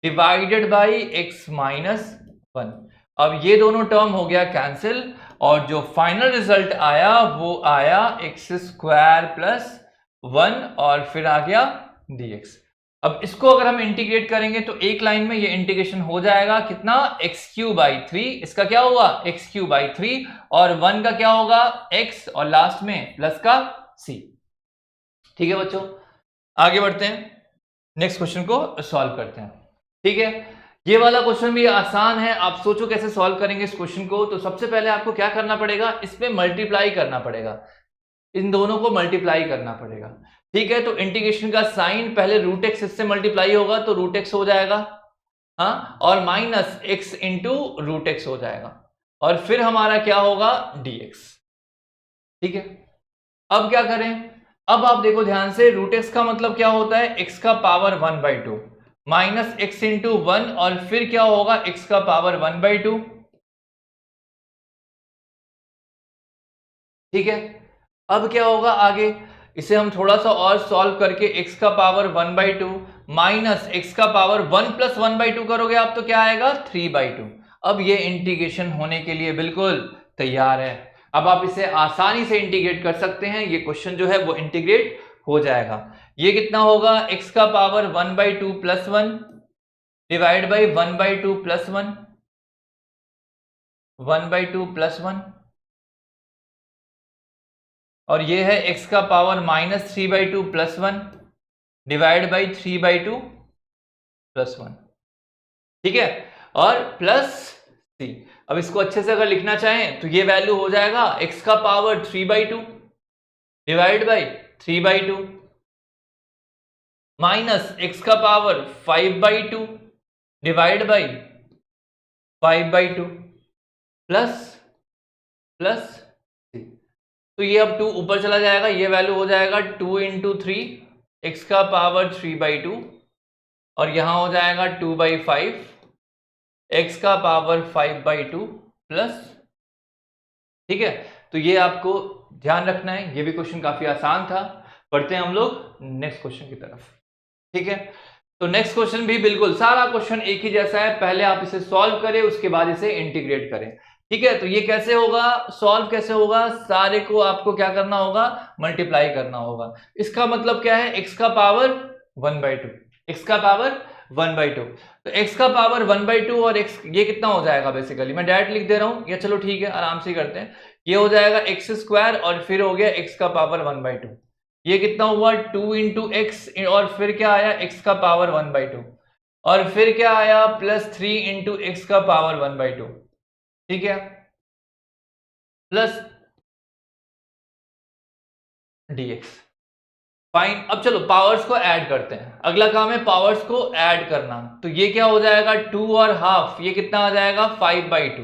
divided by x minus one. अब ये दोनों टर्म हो गया कैंसिल और जो फाइनल रिजल्ट आया वो आया एक्स स्क्वायर प्लस वन और फिर आ गया dx। अब इसको अगर हम इंटीग्रेट करेंगे तो एक लाइन में ये इंटीग्रेशन हो जाएगा कितना, एक्स क्यू बाई थ्री, इसका क्या होगा एक्स क्यू बाई थ्री और वन का क्या होगा x और लास्ट में प्लस का c। ठीक है बच्चों, आगे बढ़ते हैं, नेक्स्ट क्वेश्चन को सॉल्व करते हैं। ठीक है, ये वाला क्वेश्चन भी आसान है, आप सोचो कैसे सॉल्व करेंगे इस क्वेश्चन को। तो सबसे पहले आपको क्या करना पड़ेगा, इसमें मल्टीप्लाई करना पड़ेगा, इन दोनों को मल्टीप्लाई करना पड़ेगा। ठीक है, तो इंटीग्रेशन का साइन पहले रूट एक्स इससे मल्टीप्लाई होगा तो रूट एक्स हो जाएगा, हाँ, और minus x into root x हो जाएगा और फिर हमारा क्या होगा dx। ठीक है, अब क्या करें, अब आप देखो ध्यान से, रूट एक्स का मतलब क्या होता है एक्स का power one by two minus x into one और फिर क्या होगा एक्स का पावर वन बाई टू। ठीक है, अब क्या होगा आगे, इसे हम थोड़ा सा और सॉल्व करके x का power one by two minus x का power one plus one by two करोगे आप तो क्या आएगा थ्री बाई टू। अब ये इंटीग्रेशन होने के लिए बिल्कुल तैयार है, अब आप इसे आसानी से इंटीग्रेट कर सकते हैं, ये क्वेश्चन जो है वो इंटीग्रेट हो जाएगा। ये कितना होगा, x का power one by two plus one divide by one by two plus one, one by two plus one और ये है x का power minus three by two plus one divide by three by two plus one. ठीक है, और plus सी। अब इसको अच्छे से अगर लिखना चाहें तो ये वैल्यू हो जाएगा x का power three by two divide by three by two minus x का power five by two divide by five by two plus plus C. तो ये अब टू ऊपर चला जाएगा, ये वैल्यू हो जाएगा टू इंटू थ्री एक्स का पावर थ्री बाई टू और यहां हो जाएगा टू बाई फाइव एक्स का power five by two plus. ठीक है, तो ये आपको ध्यान रखना है, ये भी क्वेश्चन काफी आसान था। पढ़ते हैं हम लोग नेक्स्ट क्वेश्चन की तरफ। ठीक है, तो नेक्स्ट क्वेश्चन भी बिल्कुल सारा क्वेश्चन एक ही जैसा है, पहले आप इसे सॉल्व करें उसके बाद इसे इंटीग्रेट करें। ठीक है, तो ये कैसे होगा, सॉल्व कैसे होगा, सारे को आपको क्या करना होगा मल्टीप्लाई करना होगा। इसका मतलब क्या है x का power one by to, x का पावर वन बाई टू, तो x का पावर वन बाई टू और x ये कितना हो जाएगा, बेसिकली मैं डायरेक्ट लिख दे रहा हूं या चलो ठीक है आराम से करते हैं, ये हो जाएगा एक्स स्क्वायर और फिर हो गया x का पावर वन बाई टू, ये कितना हुआ टू इंटू एक्स और फिर क्या आया x का पावर वन बाई टू और फिर क्या आया प्लस थ्री इंटू एक्स का पावर वन बाई टू। ठीक है, प्लस dx। फाइन, अब चलो पावर्स को ऐड करते हैं, अगला काम है पावर्स को ऐड करना। तो ये क्या हो जाएगा टू और हाफ, ये कितना आ जाएगा फाइव बाई टू,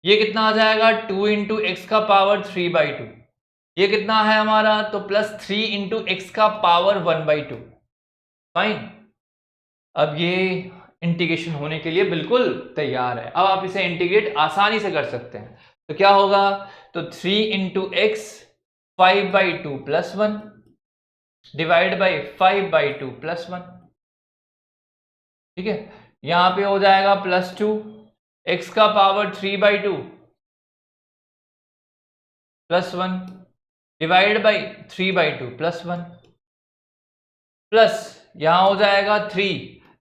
ये कितना आ जाएगा टू इंटू एक्स का पावर थ्री बाई टू, ये कितना है हमारा तो प्लस थ्री इंटू एक्स का power one by to. Fine, अब ये इंटीग्रेशन होने के लिए बिल्कुल तैयार है, अब आप इसे इंटीग्रेट आसानी से कर सकते हैं। तो क्या होगा, तो three into x five by two plus one divide by five by two plus one. ठीक है, यहां पे हो जाएगा प्लस टू एक्स का power three by two plus one divide by three by two plus one plus यहां हो जाएगा थ्री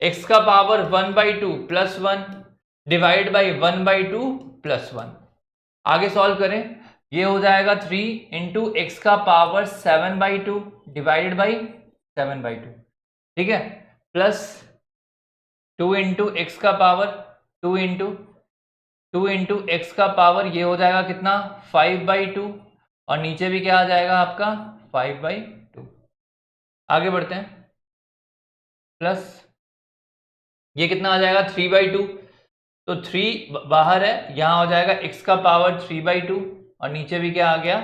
एक्स का power one by two plus one divide by one by two plus one. आगे solve करें, ये हो जाएगा थ्री इंटू एक्स का power seven by two divided by seven by two. ठीक है, प्लस टू इंटू एक्स का power two into 2 into x का पावर ये हो जाएगा कितना 5/2 और नीचे भी क्या आ जाएगा आपका 5/2। आगे बढ़ते हैं, प्लस ये कितना आ जाएगा 3/2, तो 3 बाहर है, यहां हो जाएगा x का पावर 3/2 और नीचे भी क्या आ गया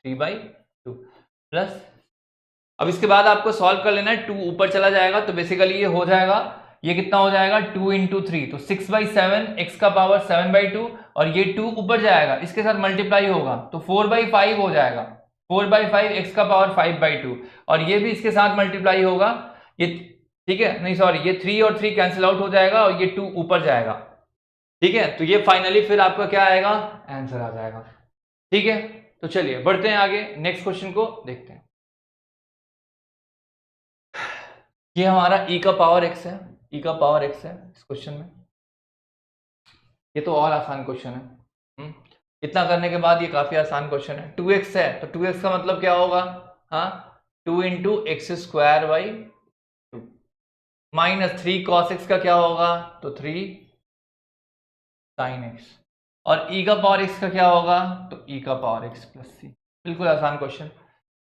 3/2 प्लस। अब इसके बाद आपको सॉल्व कर लेना है, 2 ऊपर चला जाएगा तो बेसिकली ये हो जाएगा, ये कितना हो जाएगा 2 इंटू 3 तो 6/7 x का पावर 7/2 और ये 2 ऊपर जाएगा इसके साथ मल्टीप्लाई होगा तो 4/5 हो जाएगा, 4/5 x का पावर 5/2 और ये भी इसके साथ मल्टीप्लाई होगा, ये ठीक है, नहीं सॉरी, ये 3 और 3 कैंसिल आउट हो जाएगा और ये 2 ऊपर जाएगा, ठीक है, तो ये फाइनली फिर आपका क्या आएगा आंसर आ जाएगा, ठीक है। तो चलिए बढ़ते हैं आगे, नेक्स्ट क्वेश्चन को देखते हैं। ये हमारा e का पावर x है, e का पावर x है इस क्वेश्चन में, ये तो और आसान क्वेश्चन है, इतना करने के बाद ये काफी आसान क्वेश्चन है। 2x है तो 2x का मतलब क्या होगा, हाँ 2 into x square by 2 minus 3 cos x का क्या होगा तो 3 sin x और e का पावर x का क्या होगा तो e का पावर x प्लस c, बिल्कुल आसान क्वेश्चन,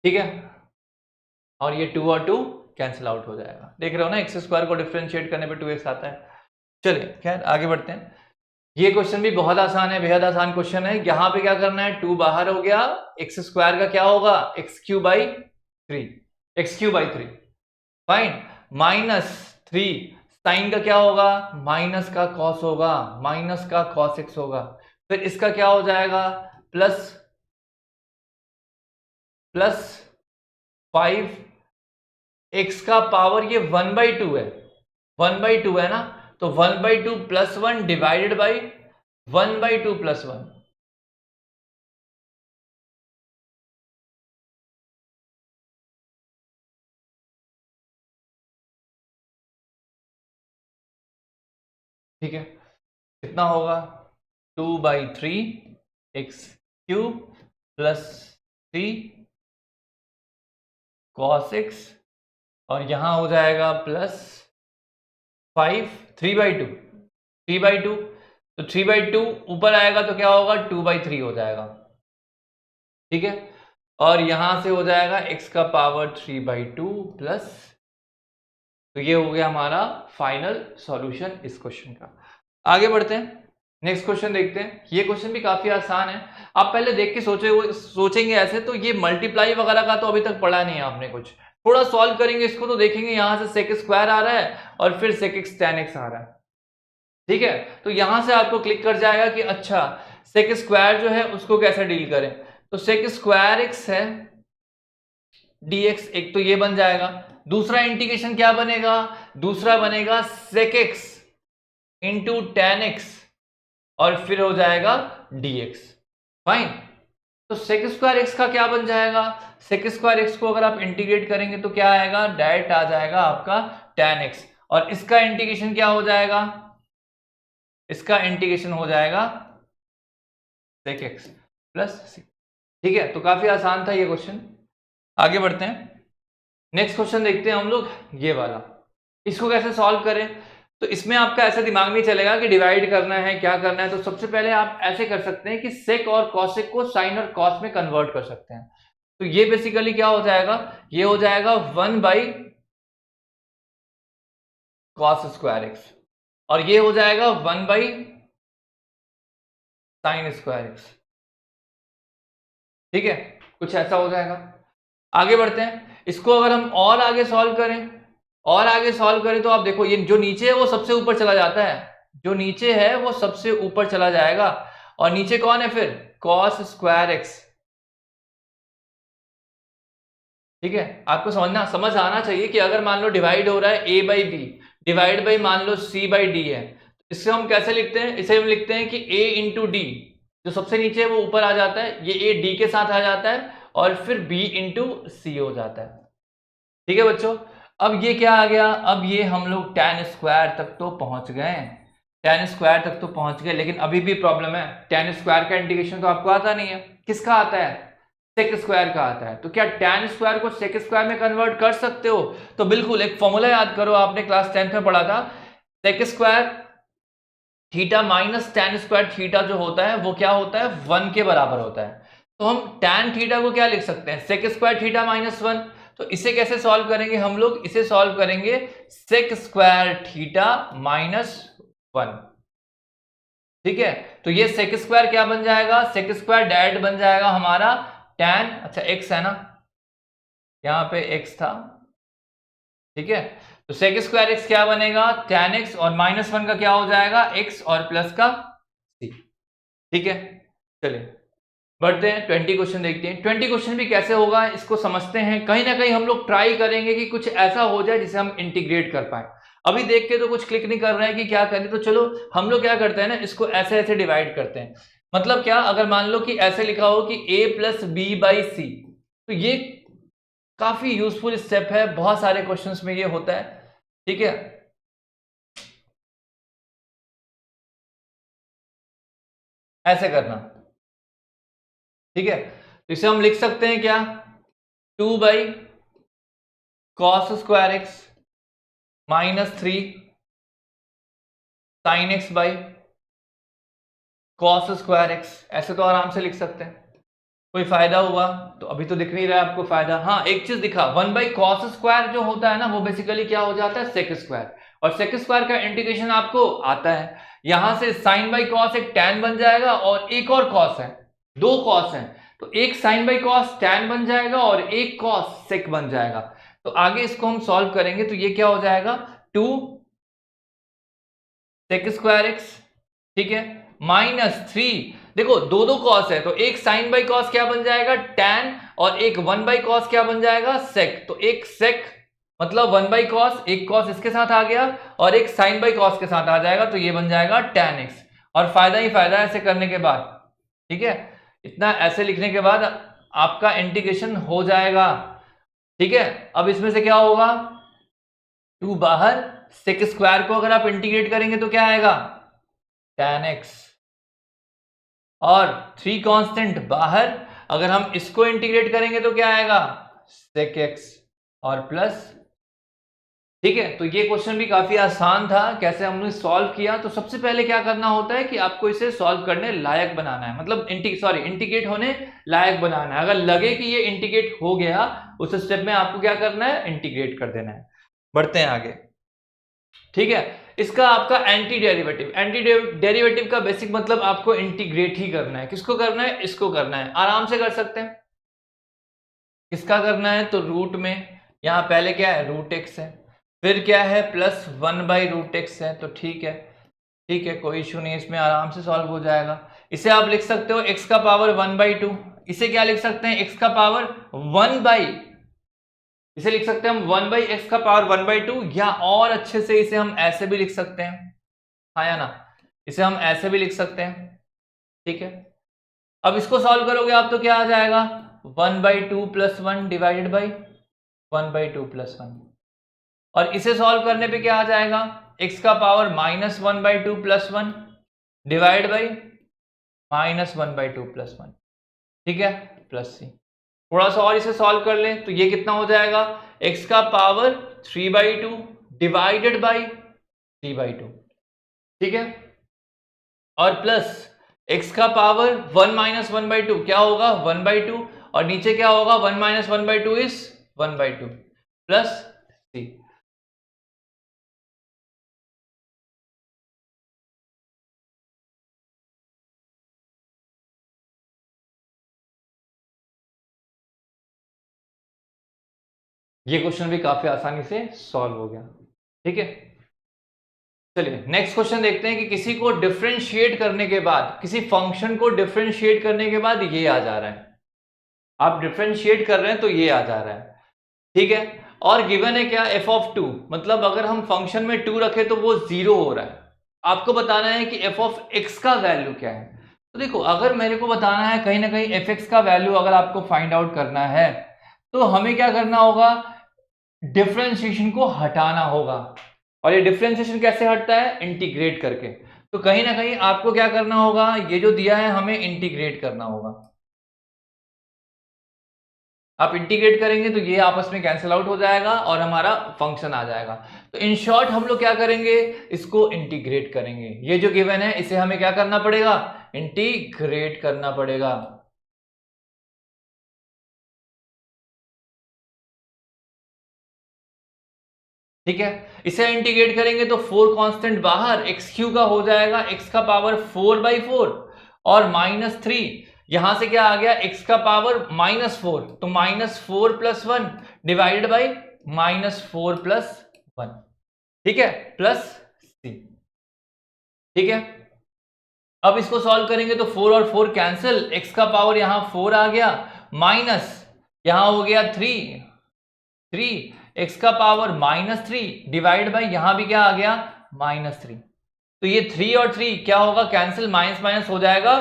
ठीक है। और ये 2 और 2 कैंसिल आउट हो जाएगा, देख रहे हो ना एक्स स्क्वायर को डिफरेंशिएट करने पे 2x आता है। चलिए खैर आगे बढ़ते हैं, ये क्वेश्चन भी बहुत आसान है, बेहद आसान क्वेश्चन है। यहाँ पे क्या करना है, 2 बाहर हो गया, एक्स स्क्वायर का क्या होगा x³ by 3 fine, minus 3 sign का क्या होगा माइनस का कॉस होगा, माइनस का कॉस x होगा, फिर इसका क्या हो जाएगा प्लस 5 x का पावर ये 1/2 है, 1/2 है ना, तो 1/2 प्लस 1 डिवाइडेड बाई 1/2 प्लस 1, ठीक है, कितना होगा 2/3 x³ प्लस 3 cos x और यहां हो जाएगा प्लस 5 3/2 तो 3/2 ऊपर आएगा तो क्या होगा 2/3 हो जाएगा, ठीक है, और यहां से हो जाएगा x का पावर 3/2 प्लस, तो ये हो गया हमारा फाइनल सॉल्यूशन इस क्वेश्चन का। आगे बढ़ते हैं, नेक्स्ट क्वेश्चन देखते हैं। ये क्वेश्चन भी काफी आसान है, आप पहले देख के सोचेंगे ऐसे तो ये मल्टीप्लाई वगैरह का तो अभी तक पढ़ा नहीं है आपने कुछ, थोड़ा सॉल्व करेंगे इसको तो देखेंगे यहां से sec स्क्वायर आ रहा है और फिर sec x tan x आ रहा है, ठीक है, तो यहां से आपको क्लिक कर जाएगा कि अच्छा sec स्क्वायर जो है उसको कैसे डील करें, तो sec स्क्वायर x है dx, एक तो ये बन जाएगा, दूसरा इंटीग्रेशन क्या बनेगा, दूसरा बनेगा sec x into tan x और फिर हो जाएगा dx, फाइन। तो sec स्क्वायर x का क्या बन जाएगा, sec स्क्वायर x को अगर आप इंटीग्रेट करेंगे तो क्या आएगा, डायरेक्ट आ जाएगा आपका tan x और इसका इंटीग्रेशन क्या हो जाएगा, इसका इंटीग्रेशन हो जाएगा sec x प्लस c, ठीक है, तो काफी आसान था ये क्वेश्चन। आगे बढ़ते हैं, नेक्स्ट क्वेश्चन देखते हैं हम लोग, ये वाला, इसको कैसे सॉल्व करें, तो इसमें आपका ऐसा दिमाग नहीं चलेगा कि डिवाइड करना है क्या करना है, तो सबसे पहले आप ऐसे कर सकते हैं कि सेक और कॉसेक को साइन और कॉस में कन्वर्ट कर सकते हैं, तो ये बेसिकली क्या हो जाएगा, ये हो जाएगा 1 cos स्क्वायर एक्स और ये हो जाएगा 1 sin स्क्वायर एक्स, ठीक है, कुछ ऐसा हो जाएगा। आगे बढ़ते हैं, इसको अगर हम और आगे सॉल्व करें तो आप देखो ये जो नीचे है वो सबसे ऊपर चला जाता है, जो नीचे है वो सबसे ऊपर चला जाएगा और नीचे कौन है फिर cos स्क्वायर एक्स, ठीक है, आपको समझ आना चाहिए कि अगर मान लो डिवाइड हो रहा है a by B divide by मान लो c बाई डी है, इससे हम कैसे लिखते हैं, इसे हम लिखते हैं कि a इंटू डी, जो सबसे नीचे है वो ऊपर आ जाता है, ये a d के साथ आ जाता है और फिर b इंटू सी हो जाता है, ठीक है बच्चों। अब ये क्या आ गया, अब ये हम लोग tan स्क्वायर तक तो पहुंच गए, लेकिन अभी भी प्रॉब्लम है, tan स्क्वायर का इंटीग्रेशन तो आपको आता नहीं है, किसका आता है सेक स्क्वायर का आता है, तो क्या tan स्क्वायर को सेक स्क्वायर में कन्वर्ट कर सकते हो, तो बिल्कुल एक फॉर्मूला याद करो, आपने क्लास 10th में पढ़ा था, sec square theta minus tan square theta जो होता है वो क्या होता है, 1 के बराबर होता है। तो हम tan थीटा को क्या लिख सकते हैं, sec स्क्वायर थीटा माइनस 1। तो इसे कैसे सॉल्व करेंगे हम लोग, इसे सॉल्व करेंगे sec स्क्वायर थीटा माइनस 1। ठीक है, तो ये sec स्क्वायर क्या बन जाएगा, sec स्क्वायर डायरेक्ट बन जाएगा हमारा tan, अच्छा x है ना, यहां पे x था, ठीक है, तो sec स्क्वायर x क्या बनेगा, tan x, और माइनस 1 का क्या हो जाएगा, x, और प्लस का c। ठीक है, चलिए बढ़ते हैं, 20 क्वेश्चन देखते हैं। 20 क्वेश्चन भी कैसे होगा इसको समझते हैं। कहीं ना कहीं हम लोग ट्राई करेंगे कि कुछ ऐसा हो जाए जिसे हम इंटीग्रेट कर पाए। अभी देख के तो कुछ क्लिक नहीं कर रहे हैं कि क्या करें, तो चलो हम लोग क्या करते हैं ना, इसको ऐसे ऐसे डिवाइड करते हैं। मतलब क्या, अगर मान लो कि ऐसे लिखा हो कि a प्लस बी बाई सी, तो ये काफी यूजफुल स्टेप है, बहुत सारे क्वेश्चंस में ये होता है। ठीक है, ऐसे करना, ठीक है, तो इसे हम लिख सकते हैं क्या, 2 by cos square x minus 3 sine x by cos square x, ऐसे तो आराम से लिख सकते हैं। कोई फायदा हुआ तो अभी तो दिख नहीं रहा है आपको फायदा। हाँ, एक चीज दिखा, 1 बाई कॉस स्क्वायर जो होता है ना, वो बेसिकली क्या हो जाता है, सेक स्क्वायर, और सेक स्क्वायर का इंटीग्रेशन आपको आता है। यहां से साइन बाई कॉस एक टैन बन जाएगा, और एक और कॉस है, दो कॉस है, तो एक साइन बाई कॉस टैन बन जाएगा और एक कॉस सेक बन जाएगा। तो आगे इसको हम सॉल्व करेंगे तो ये क्या हो जाएगा, 2 सेक स्क्वायर एक्स, ठीक है, माइनस 3, देखो दो दो कॉस है, तो एक साइन बाई कॉस क्या बन जाएगा, टैन, और एक 1 बाई कॉस क्या बन जाएगा, सेक। तो एक सेक मतलब 1 बाई कॉस, एक कॉस इसके साथ आ गया, और एक साइन बाई कॉस के साथ आ जाएगा, तो ये बन जाएगा टैन एक्स। और फायदा ही फायदा ऐसे करने के बाद, ठीक है, इतना ऐसे लिखने के बाद आपका इंटीग्रेशन हो जाएगा। ठीक है, अब इसमें से क्या होगा, 2 बाहर, सेक स्क्वायर को अगर आप इंटीग्रेट करेंगे तो क्या आएगा, tan x, और 3 कांस्टेंट बाहर, अगर हम इसको इंटीग्रेट करेंगे तो क्या आएगा, sec x, और प्लस। ठीक है, तो ये क्वेश्चन भी काफी आसान था, कैसे हमने सॉल्व किया। तो सबसे पहले क्या करना होता है कि आपको इसे सॉल्व करने लायक बनाना है, मतलब इंटीग्रेट होने लायक बनाना है। अगर लगे कि ये इंटीग्रेट हो गया, उस स्टेप में आपको क्या करना है, इंटीग्रेट कर देना है। बढ़ते हैं आगे। ठीक है, इसका आपका एंटी डेरिवेटिव का बेसिक मतलब आपको इंटीग्रेट ही करना है। किसको करना है, इसको करना है, आराम से कर सकते हैं। किसका करना है, तो रूट में, यहां पहले क्या है, रूट एक्स है, फिर क्या है, प्लस 1 बाई रूट एक्स है, तो ठीक है, ठीक है, कोई इशू नहीं, इसमें आराम से सॉल्व हो जाएगा। इसे आप लिख सकते हो x का पावर 1/2, इसे क्या लिख सकते हैं, x का पावर 1 बाई, इसे लिख सकते हैं हम 1 बाई एक्स का पावर 1/2, या और अच्छे से इसे हम ऐसे भी लिख सकते हैं, हाँ या ना, इसे हम ऐसे भी लिख सकते हैं। ठीक है, अब इसको सॉल्व करोगे आप तो क्या आ जाएगा, 1/2 प्लस 1 डिवाइडेड बाई 1/2 प्लस 1, और इसे सॉल्व करने पे क्या आ जाएगा, x का power -1/2 plus 1 divide by -1/2 plus 1, ठीक है, प्लस c। थोड़ा सा और इसे सॉल्व कर लें तो ये कितना हो जाएगा, x का पावर 3/2 डिवाइडेड बाई 3/2, ठीक है, और प्लस x का पावर 1 माइनस 1/2 क्या होगा, 1/2, और नीचे क्या होगा, 1 माइनस 1/2 इज 1/2 प्लस c। ये क्वेश्चन भी काफी आसानी से सॉल्व हो गया। ठीक है, चलिए नेक्स्ट क्वेश्चन देखते हैं कि किसी को डिफरेंशिएट करने के बाद, किसी फंक्शन को डिफरेंशिएट करने के बाद ये आ जा रहा है, आप डिफरेंशिएट कर रहे हैं तो ये आ जा रहा है। ठीक है, और गिवन है क्या, f(2), मतलब अगर हम फंक्शन में 2 रखे तो वो 0 हो रहा है। आपको बताना है कि f(x) का वैल्यू क्या है। तो देखो, अगर मेरे को बताना है कहीं ना कहीं f(x) का वैल्यू अगर आपको फाइंड आउट करना है, तो हमें क्या करना होगा, डिफरेंशिएशन को हटाना होगा। और ये डिफरेंशिएशन कैसे हटता है, इंटीग्रेट करके। तो कहीं ना कहीं आपको क्या करना होगा, ये जो दिया है हमें इंटीग्रेट करना होगा। आप इंटीग्रेट करेंगे तो ये आपस में कैंसिल आउट हो जाएगा और हमारा फंक्शन आ जाएगा। तो इन शॉर्ट हम लोग क्या करेंगे, इसको इंटीग्रेट करेंगे। ये जो गिवन है इसे हमें क्या करना पड़ेगा, इंटीग्रेट करना पड़ेगा। ठीक है, इसे इंटीग्रेट करेंगे तो 4 कांस्टेंट बाहर, एक्स क्यू का हो जाएगा x का पावर 4/4 और -3, यहां से क्या आ गया, x का पावर -4, तो -4 + 1 डिवाइडेड बाई -4 + 1, ठीक है, प्लस c। ठीक है, अब इसको सॉल्व करेंगे तो 4 और 4 कैंसिल, x का पावर यहां 4 आ गया, माइनस यहां हो गया 3 x का पावर -3 डिवाइड बाई यहां भी क्या आ गया, -3। तो ये 3 और 3 क्या होगा, कैंसिल, माइनस माइनस हो जाएगा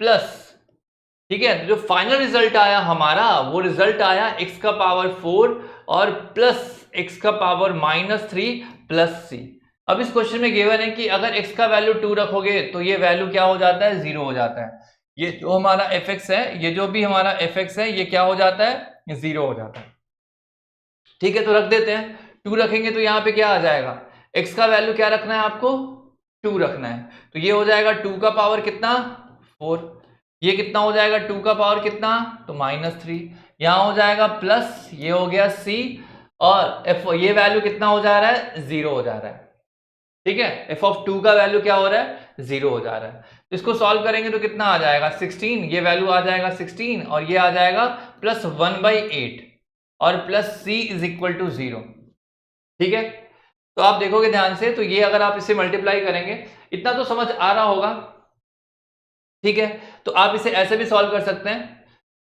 प्लस। ठीक है, जो फाइनल रिजल्ट आया हमारा वो रिजल्ट आया x का पावर 4 और प्लस x का पावर -3 प्लस c। अब इस क्वेश्चन में गिवन है कि अगर x का वैल्यू 2 रखोगे तो ये वैल्यू क्या हो जाता है, 0 हो जाता है। ये जो हमारा fx है, ये जो भी हमारा fx है, ये क्या हो जाता है, 0 हो जाता है। ठीक है, तो रख देते हैं, 2 रखेंगे तो यहाँ पे क्या आ जाएगा, x का वैल्यू क्या रखना है आपको, 2 रखना है। तो ये हो जाएगा 2 का पावर कितना, 4, ये कितना हो जाएगा 2 का पावर कितना, तो -3, यहां हो जाएगा प्लस, ये हो गया c, और f ये वैल्यू कितना हो जा रहा है, 0 हो जा रहा है। ठीक है, f(2) का वैल्यू क्या हो रहा है, 0 हो जा रहा है। तो इसको सॉल्व करेंगे तो कितना आ जाएगा, 16, ये वैल्यू आ जाएगा 16 और ये आ जाएगा +1/8 और प्लस c = 0। ठीक है, तो आप देखोगे ध्यान से, तो ये अगर आप इसे मल्टीप्लाई करेंगे, इतना तो समझ आ रहा होगा। ठीक है, तो आप इसे ऐसे भी सॉल्व कर सकते हैं।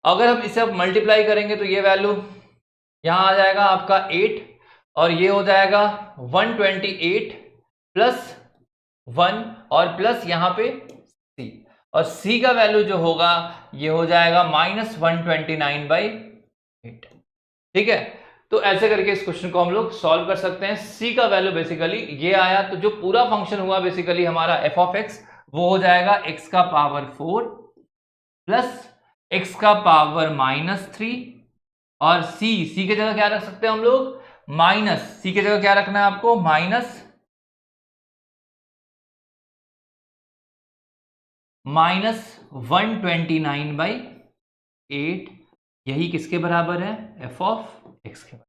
अगर हम इसे अब मल्टीप्लाई करेंगे तो ये वैल्यू यहां आ जाएगा आपका 8 और ये हो जाएगा 128 + 1 और प्लस यहां पे c, और c का वैल्यू जो होगा ये हो जाएगा -129/8। ठीक है, तो ऐसे करके इस क्वेश्चन को हम लोग सॉल्व कर सकते हैं। c का वैल्यू बेसिकली ये आया, तो जो पूरा फंक्शन हुआ बेसिकली हमारा f(x), वो हो जाएगा x का पावर 4 प्लस x का पावर -3 और c की जगह क्या रख सकते हैं हम लोग, c की जगह क्या रखना है आपको, -129/8, यही किसके बराबर है, f(x) के बराबर।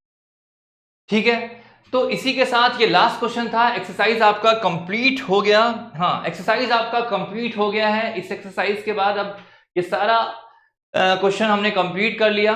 ठीक है, तो इसी के साथ ये लास्ट क्वेश्चन था, एक्सरसाइज आपका कंप्लीट हो गया। हाँ, एक्सरसाइज आपका कंप्लीट हो गया है। इस एक्सरसाइज के बाद अब ये सारा क्वेश्चन हमने कंप्लीट कर लिया।